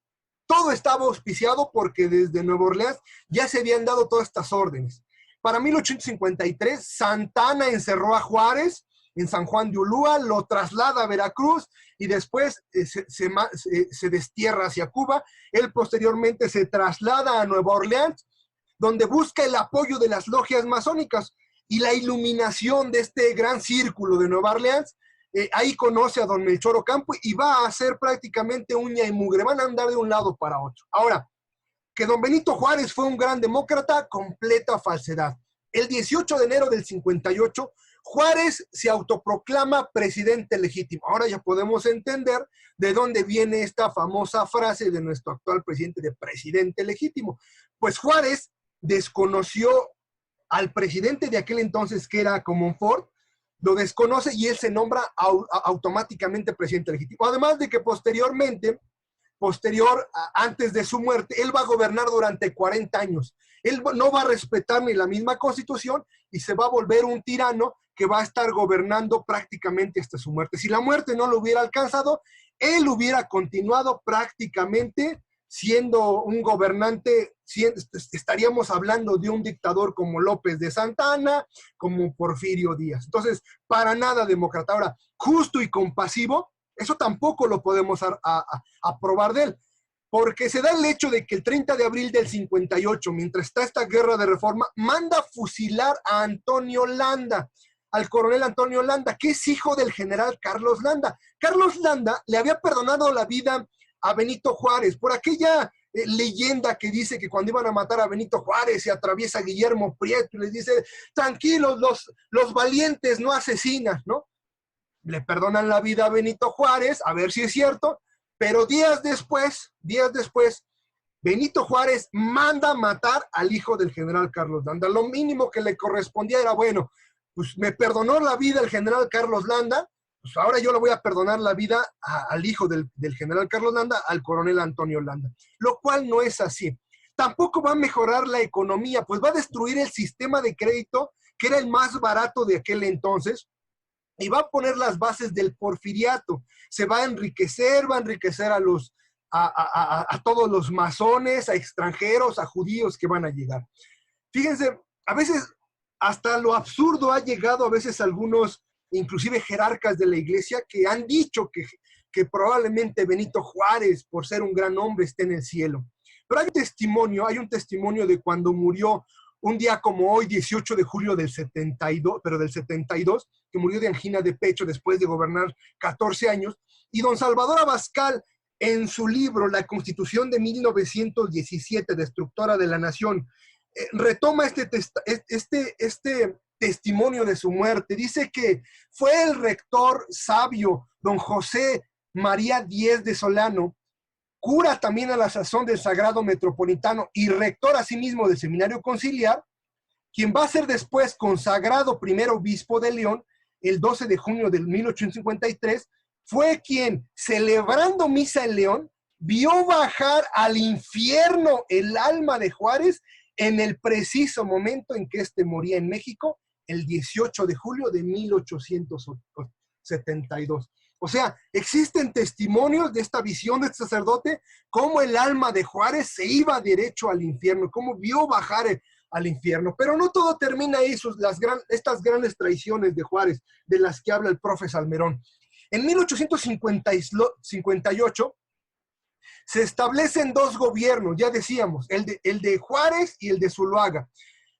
Todo estaba auspiciado porque desde Nueva Orleans ya se habían dado todas estas órdenes. Para 1853, Santana encerró a Juárez en San Juan de Ulúa, lo traslada a Veracruz y después se destierra hacia Cuba. Él posteriormente se traslada a Nueva Orleans, donde busca el apoyo de las logias masónicas y la iluminación de este gran círculo de Nueva Orleans. Ahí conoce a don Melchor Ocampo y va a hacer prácticamente uña y mugre, van a andar de un lado para otro. Ahora, que don Benito Juárez fue un gran demócrata, completa falsedad. El 18 de enero del 58, Juárez se autoproclama presidente legítimo. Ahora ya podemos entender de dónde viene esta famosa frase de nuestro actual presidente de presidente legítimo. Pues Juárez desconoció al presidente de aquel entonces, que era Comonfort, lo desconoce y él se nombra automáticamente presidente legítimo. Además de que antes de su muerte, él va a gobernar durante 40 años. Él no va a respetar ni la misma constitución y se va a volver un tirano que va a estar gobernando prácticamente hasta su muerte. Si la muerte no lo hubiera alcanzado, él hubiera continuado prácticamente siendo un gobernante. Estaríamos hablando de un dictador como López de Santana, como Porfirio Díaz. Entonces, para nada demócrata. Ahora, justo y compasivo, eso tampoco lo podemos aprobar de él. porque se da el hecho de que el 30 de abril del 58, mientras está esta guerra de reforma, manda fusilar a Antonio Landa, al coronel Antonio Landa, que es hijo del general Carlos Landa. Carlos Landa le había perdonado la vida a Benito Juárez por aquella leyenda que dice que cuando iban a matar a Benito Juárez se atraviesa Guillermo Prieto y les dice, tranquilos, los valientes no asesinan, ¿no? Le perdonan la vida a Benito Juárez, a ver si es cierto, pero días después, Benito Juárez manda matar al hijo del general Carlos Landa. Lo mínimo que le correspondía era, bueno, pues me perdonó la vida el general Carlos Landa, pues ahora yo le voy a perdonar la vida al hijo del general Carlos Landa, al coronel Antonio Landa, lo cual no es así. Tampoco va a mejorar la economía, pues va a destruir el sistema de crédito, que era el más barato de aquel entonces, y va a poner las bases del porfiriato. Se va a enriquecer a todos los masones, a extranjeros, a judíos que van a llegar. Fíjense, a veces hasta lo absurdo ha llegado a veces algunos, inclusive jerarcas de la iglesia, que han dicho que probablemente Benito Juárez, por ser un gran hombre, esté en el cielo. Pero hay un testimonio de cuando murió un día como hoy, 18 de julio del 72, que murió de angina de pecho después de gobernar 14 años, y don Salvador Abascal, en su libro La Constitución de 1917, Destructora de la Nación, retoma este testimonio de su muerte. Dice que fue el rector sabio, don José María Díez de Solano, cura también a la sazón del Sagrado Metropolitano y rector asimismo del Seminario Conciliar, quien va a ser después consagrado primer obispo de León el 12 de junio de 1853, fue quien, celebrando misa en León, vio bajar al infierno el alma de Juárez en el preciso momento en que éste moría en México, el 18 de julio de 1872. O sea, existen testimonios de esta visión de este sacerdote, cómo el alma de Juárez se iba derecho al infierno, cómo vio bajar al infierno. Pero no todo termina ahí, estas grandes traiciones de Juárez, de las que habla el profe Salmerón. En 1858 se establecen dos gobiernos, ya decíamos, el de Juárez y el de Zuloaga.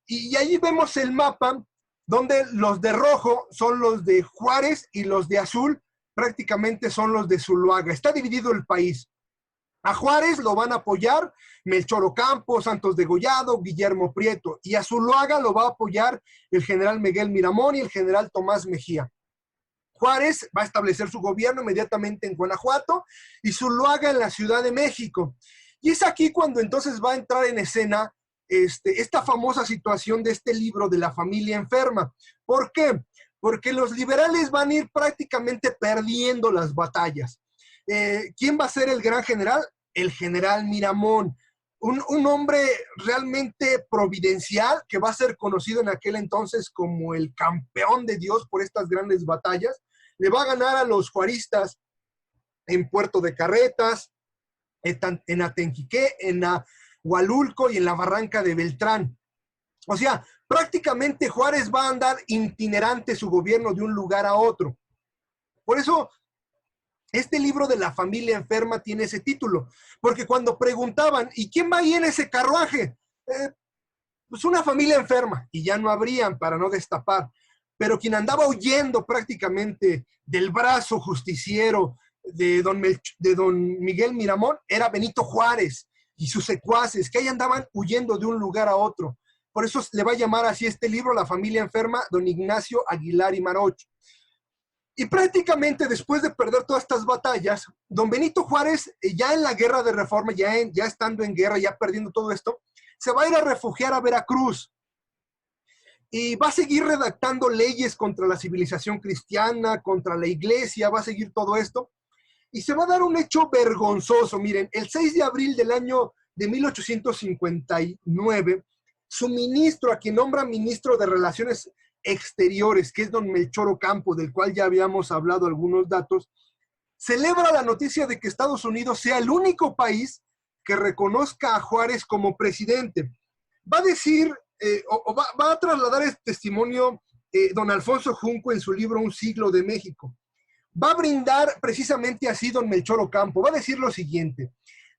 Y ahí vemos el mapa donde los de rojo son los de Juárez y los de azul prácticamente son los de Zuloaga. Está dividido el país. A Juárez lo van a apoyar Melchor Ocampo, Santos Degollado, Guillermo Prieto, y a Zuloaga lo va a apoyar el general Miguel Miramón y el general Tomás Mejía. Juárez va a establecer su gobierno inmediatamente en Guanajuato y Zuloaga en la Ciudad de México. Y es aquí cuando entonces va a entrar en escena esta famosa situación de este libro de la familia enferma. ¿Por qué? Porque los liberales van a ir prácticamente perdiendo las batallas. ¿Quién va a ser el gran general? El general Miramón, un hombre realmente providencial que va a ser conocido en aquel entonces como el campeón de Dios por estas grandes batallas. Le va a ganar a los juaristas en Puerto de Carretas, en Atenquiqué, en Hualulco y en la Barranca de Beltrán. O sea, prácticamente Juárez va a andar itinerante su gobierno de un lugar a otro. Por eso, este libro de la familia enferma tiene ese título, porque cuando preguntaban, ¿y quién va ahí en ese carruaje? Pues una familia enferma, y ya no habrían para no destapar. Pero quien andaba huyendo prácticamente del brazo justiciero de don Miguel Miramón era Benito Juárez y sus secuaces, que ahí andaban huyendo de un lugar a otro. Por eso le va a llamar así este libro, La familia enferma, don Ignacio Aguilar y Marocho. Y prácticamente después de perder todas estas batallas, don Benito Juárez, ya en la guerra de reforma, ya estando en guerra, ya perdiendo todo esto, se va a ir a refugiar a Veracruz. Y va a seguir redactando leyes contra la civilización cristiana, contra la iglesia, va a seguir todo esto. Y se va a dar un hecho vergonzoso. Miren, el 6 de abril del año de 1859, su ministro, a quien nombra ministro de Relaciones Exteriores, que es don Melchor Ocampo, del cual ya habíamos hablado algunos datos, celebra la noticia de que Estados Unidos sea el único país que reconozca a Juárez como presidente. Va a decir, va a trasladar este testimonio don Alfonso Junco en su libro Un siglo de México. Va a brindar precisamente así don Melchor Ocampo. Va a decir lo siguiente: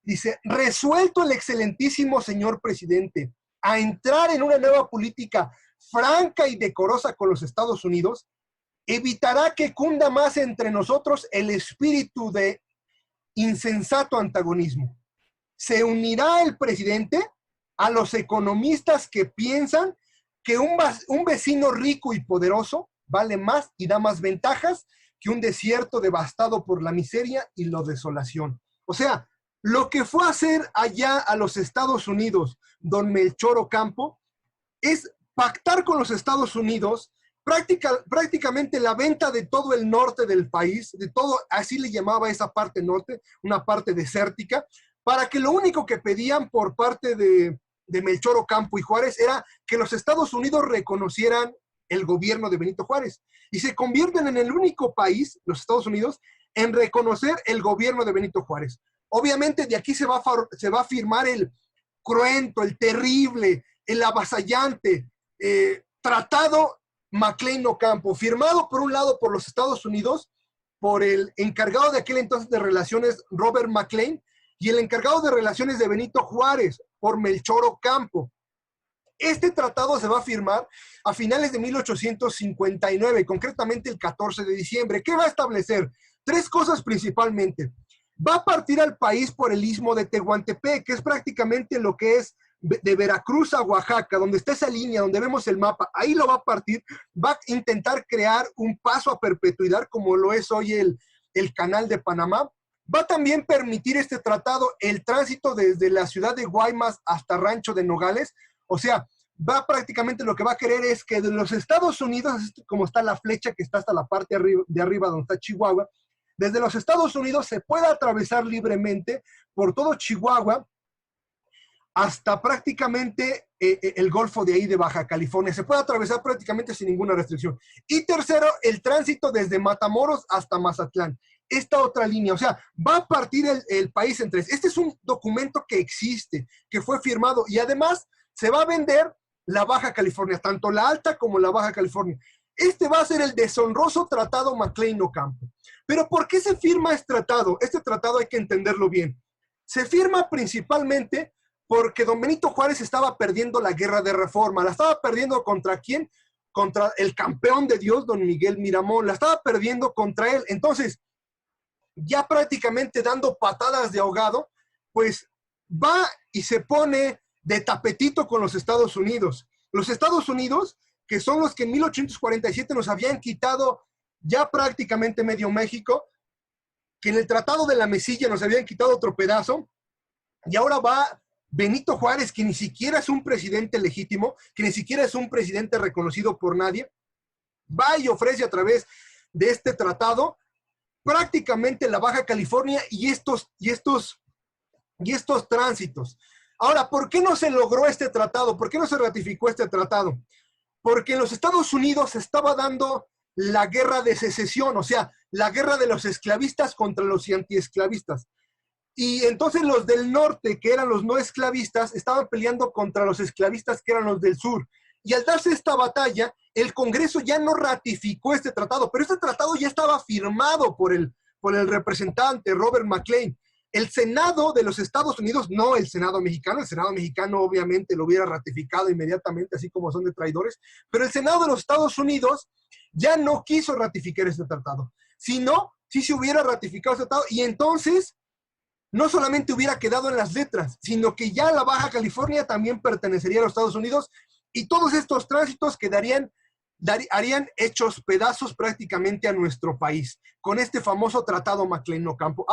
Dice, resuelto el excelentísimo señor presidente a entrar en una nueva política franca y decorosa con los Estados Unidos, evitará que cunda más entre nosotros el espíritu de insensato antagonismo. Se unirá el presidente a los economistas que piensan que un vecino rico y poderoso vale más y da más ventajas que un desierto devastado por la miseria y la desolación. O sea, lo que fue a hacer allá a los Estados Unidos don Melchor Ocampo es pactar con los Estados Unidos prácticamente la venta de todo el norte del país, de todo, así le llamaba esa parte norte, una parte desértica, para que lo único que pedían por parte de Melchor Ocampo y Juárez era que los Estados Unidos reconocieran el gobierno de Benito Juárez y se convierten en el único país, los Estados Unidos, en reconocer el gobierno de Benito Juárez. Obviamente de aquí se va a firmar el cruento, el terrible, el avasallante tratado Maclean-Ocampo, firmado por un lado por los Estados Unidos, por el encargado de aquel entonces de relaciones, Robert McLean, y el encargado de relaciones de Benito Juárez, por Melchor Ocampo. Este tratado se va a firmar a finales de 1859, concretamente el 14 de diciembre. ¿Qué va a establecer? Tres cosas principalmente. Va a partir al país por el istmo de Tehuantepec, que es prácticamente lo que es de Veracruz a Oaxaca, donde está esa línea, donde vemos el mapa. Ahí lo va a partir, va a intentar crear un paso a perpetuidad, como lo es hoy el Canal de Panamá. Va a también permitir este tratado el tránsito desde la ciudad de Guaymas hasta Rancho de Nogales. O sea, va prácticamente lo que va a querer es que de los Estados Unidos, como está la flecha que está hasta la parte de arriba donde está Chihuahua, desde los Estados Unidos se pueda atravesar libremente por todo Chihuahua hasta prácticamente el Golfo de ahí de Baja California. Se puede atravesar prácticamente sin ninguna restricción. Y tercero, el tránsito desde Matamoros hasta Mazatlán. Esta otra línea, o sea, va a partir el país en tres. Este es un documento que existe, que fue firmado y además se va a vender la Baja California, tanto la Alta como la Baja California. Este va a ser el deshonroso tratado Maclean-Ocampo. Pero ¿por qué se firma este tratado? Este tratado hay que entenderlo bien. Se firma principalmente porque don Benito Juárez estaba perdiendo la guerra de reforma. La estaba perdiendo ¿contra quién? Contra el campeón de Dios, don Miguel Miramón. La estaba perdiendo contra él. Entonces, ya prácticamente dando patadas de ahogado, pues va y se pone de tapetito con los Estados Unidos. Los Estados Unidos, que son los que en 1847 nos habían quitado ya prácticamente medio México, que en el Tratado de la Mesilla nos habían quitado otro pedazo, y ahora va Benito Juárez, que ni siquiera es un presidente legítimo, que ni siquiera es un presidente reconocido por nadie, va y ofrece a través de este tratado prácticamente la Baja California y estos tránsitos. Ahora, ¿por qué no se logró este tratado? ¿Por qué no se ratificó este tratado? Porque en los Estados Unidos se estaba dando la guerra de secesión, o sea, la guerra de los esclavistas contra los antiesclavistas. Y entonces los del norte, que eran los no esclavistas, estaban peleando contra los esclavistas, que eran los del sur. Y al darse esta batalla, el Congreso ya no ratificó este tratado, pero este tratado ya estaba firmado por el representante Robert McLean. El Senado de los Estados Unidos, no el Senado mexicano obviamente lo hubiera ratificado inmediatamente, así como son de traidores, pero el Senado de los Estados Unidos ya no quiso ratificar este tratado, sino si se hubiera ratificado este tratado, y entonces no solamente hubiera quedado en las letras, sino que ya la Baja California también pertenecería a los Estados Unidos, y todos estos tránsitos harían hechos pedazos prácticamente a nuestro país, con este famoso tratado Maclean-Ocampo.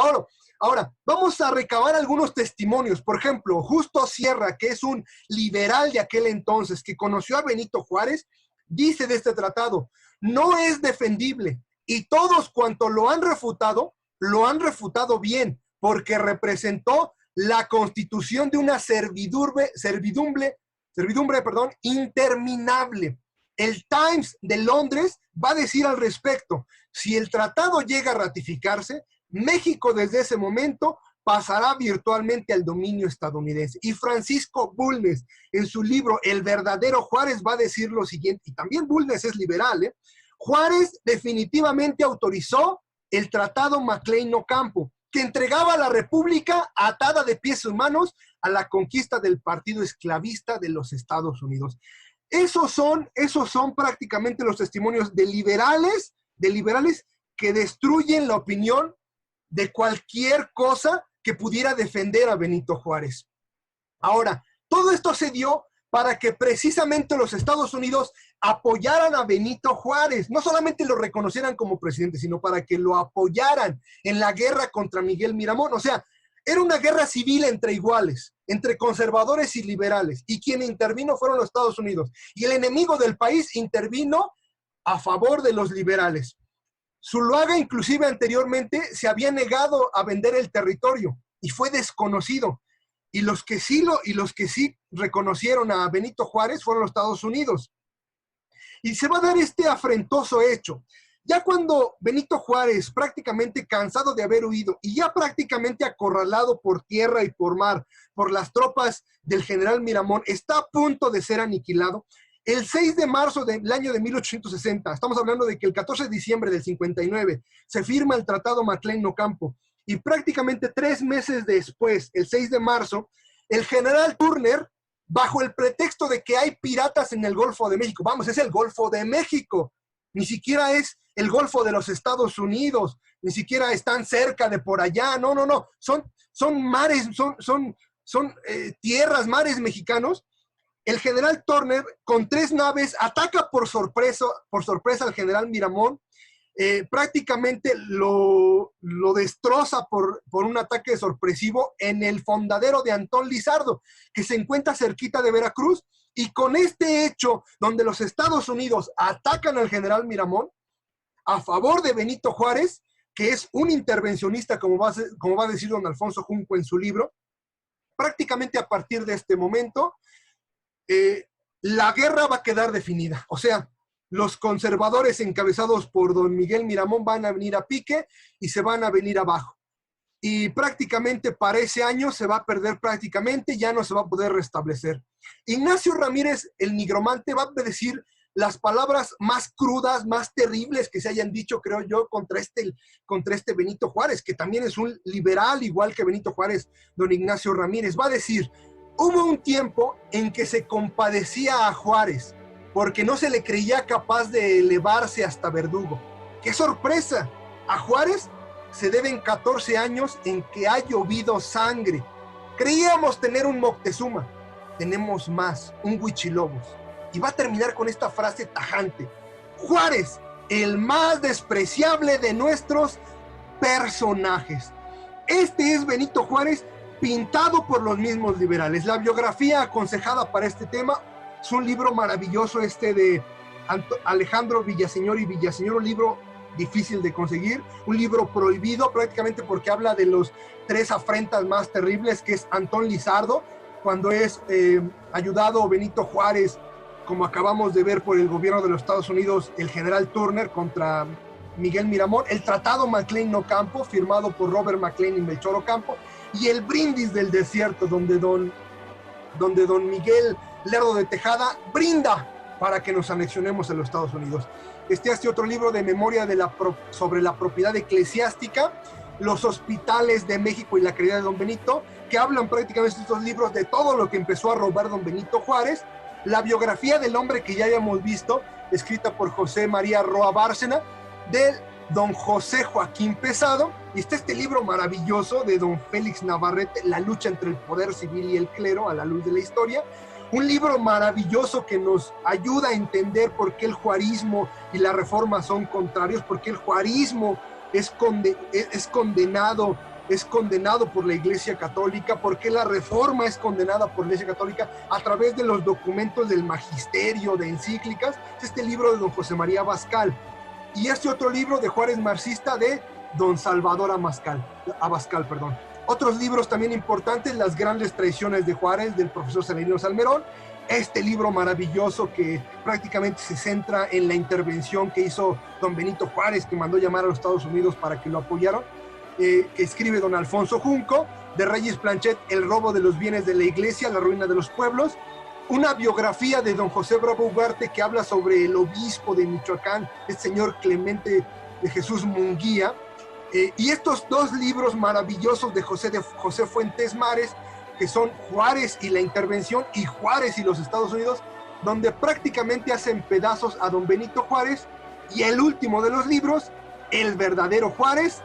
Ahora, vamos a recabar algunos testimonios. Por ejemplo, Justo Sierra, que es un liberal de aquel entonces, que conoció a Benito Juárez, dice de este tratado: no es defendible, y todos cuantos lo han refutado bien, porque representó la constitución de una servidumbre interminable. El Times de Londres va a decir al respecto: si el tratado llega a ratificarse, México desde ese momento pasará virtualmente al dominio estadounidense. Y Francisco Bulnes, en su libro El verdadero Juárez, va a decir lo siguiente, y también Bulnes es liberal, Juárez definitivamente autorizó el tratado Maclean-Ocampo, que entregaba a la República atada de pies y manos a la conquista del Partido Esclavista de los Estados Unidos. Esos son prácticamente los testimonios de liberales que destruyen la opinión de cualquier cosa que pudiera defender a Benito Juárez. Ahora, todo esto se dio para que precisamente los Estados Unidos apoyaran a Benito Juárez, no solamente lo reconocieran como presidente, sino para que lo apoyaran en la guerra contra Miguel Miramón. O sea, era una guerra civil entre iguales, entre conservadores y liberales, y quien intervino fueron los Estados Unidos, y el enemigo del país intervino a favor de los liberales. Zuluaga, inclusive anteriormente, se había negado a vender el territorio, y fue desconocido. Y los que sí reconocieron a Benito Juárez fueron los Estados Unidos. Y se va a dar este afrentoso hecho. Ya cuando Benito Juárez, prácticamente cansado de haber huido y ya prácticamente acorralado por tierra y por mar por las tropas del general Miramón, está a punto de ser aniquilado, el 6 de marzo del año de 1860, estamos hablando de que el 14 de diciembre del 59, se firma el Tratado McLean-Ocampo, y prácticamente 3 meses después, el 6 de marzo, el general Turner, bajo el pretexto de que hay piratas en el Golfo de México, vamos, es el Golfo de México, ni siquiera es el Golfo de los Estados Unidos, ni siquiera están cerca de por allá, no, son mares, son tierras, mares mexicanos. El general Turner, con 3 naves, ataca por sorpresa al general Miramón, prácticamente lo destroza por un ataque sorpresivo en el fondadero de Antón Lizardo, que se encuentra cerquita de Veracruz, y con este hecho, donde los Estados Unidos atacan al general Miramón a favor de Benito Juárez, que es un intervencionista, como va a decir don Alfonso Junco en su libro, prácticamente a partir de este momento, la guerra va a quedar definida. O sea, los conservadores encabezados por don Miguel Miramón van a venir a pique y se van a venir abajo. Y prácticamente para ese año se va a perder prácticamente, ya no se va a poder restablecer. Ignacio Ramírez, el nigromante, va a decir las palabras más crudas, más terribles que se hayan dicho, creo yo, contra este Benito Juárez, que también es un liberal, igual que Benito Juárez, don Ignacio Ramírez. Va a decir: hubo un tiempo en que se compadecía a Juárez, porque no se le creía capaz de elevarse hasta Verdugo. ¡Qué sorpresa! A Juárez se deben 14 años en que ha llovido sangre. Creíamos tener un Moctezuma, tenemos más, un Huichilobos. Y va a terminar con esta frase tajante: Juárez, el más despreciable de nuestros personajes. Este es Benito Juárez, pintado por los mismos liberales. La biografía aconsejada para este tema es un libro maravilloso, de Alejandro Villaseñor y Villaseñor, un libro difícil de conseguir, un libro prohibido prácticamente porque habla de los 3 afrentas más terribles, que es Antón Lizardo, cuando es ayudado Benito Juárez, como acabamos de ver, por el gobierno de los Estados Unidos, el general Turner contra Miguel Miramón, el Tratado McLean-Ocampo, firmado por Robert McLean y Melchor Ocampo, y el Brindis del Desierto, donde don Miguel Lerdo de Tejada brinda para que nos anexionemos a los Estados Unidos. Este otro libro de memoria sobre la propiedad eclesiástica, los hospitales de México y la caridad de don Benito, que hablan prácticamente estos libros de todo lo que empezó a robar don Benito Juárez. La biografía del hombre que ya habíamos visto, escrita por José María Roa Bárcena, de don José Joaquín Pesado, y está este libro maravilloso de don Félix Navarrete, La lucha entre el poder civil y el clero a la luz de la historia. Un libro maravilloso que nos ayuda a entender por qué el juarismo y la reforma son contrarios, por qué el juarismo es condenado por la Iglesia Católica, por qué la reforma es condenada por la Iglesia Católica a través de los documentos del magisterio, de encíclicas. Es este libro de don José María Abascal. Y este otro libro de Juárez marxista de don Salvador Abascal. Otros libros también importantes: Las grandes traiciones de Juárez, del profesor Salarino Salmerón. Este libro maravilloso que prácticamente se centra en la intervención que hizo don Benito Juárez, que mandó llamar a los Estados Unidos para que lo apoyaran, que escribe don Alfonso Junco. De Reyes Planchet, El robo de los bienes de la iglesia, la ruina de los pueblos. Una biografía de don José Bravo Ugarte, que habla sobre el obispo de Michoacán, el señor Clemente de Jesús Munguía. Y estos dos libros maravillosos de José Fuentes Mares, que son Juárez y la Intervención y Juárez y los Estados Unidos, donde prácticamente hacen pedazos a don Benito Juárez, y el último de los libros, El verdadero Juárez,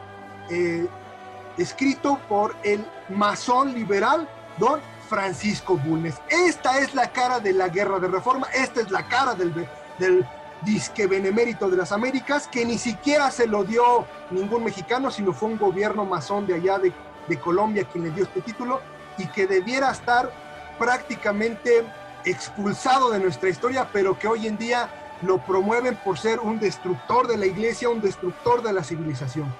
escrito por el masón liberal don Francisco Bulnes. Esta es la cara de la guerra de reforma, esta es la cara del disque benemérito de las Américas, que ni siquiera se lo dio ningún mexicano, sino fue un gobierno masón de allá de Colombia quien le dio este título, y que debiera estar prácticamente expulsado de nuestra historia, pero que hoy en día lo promueven por ser un destructor de la iglesia, un destructor de la civilización.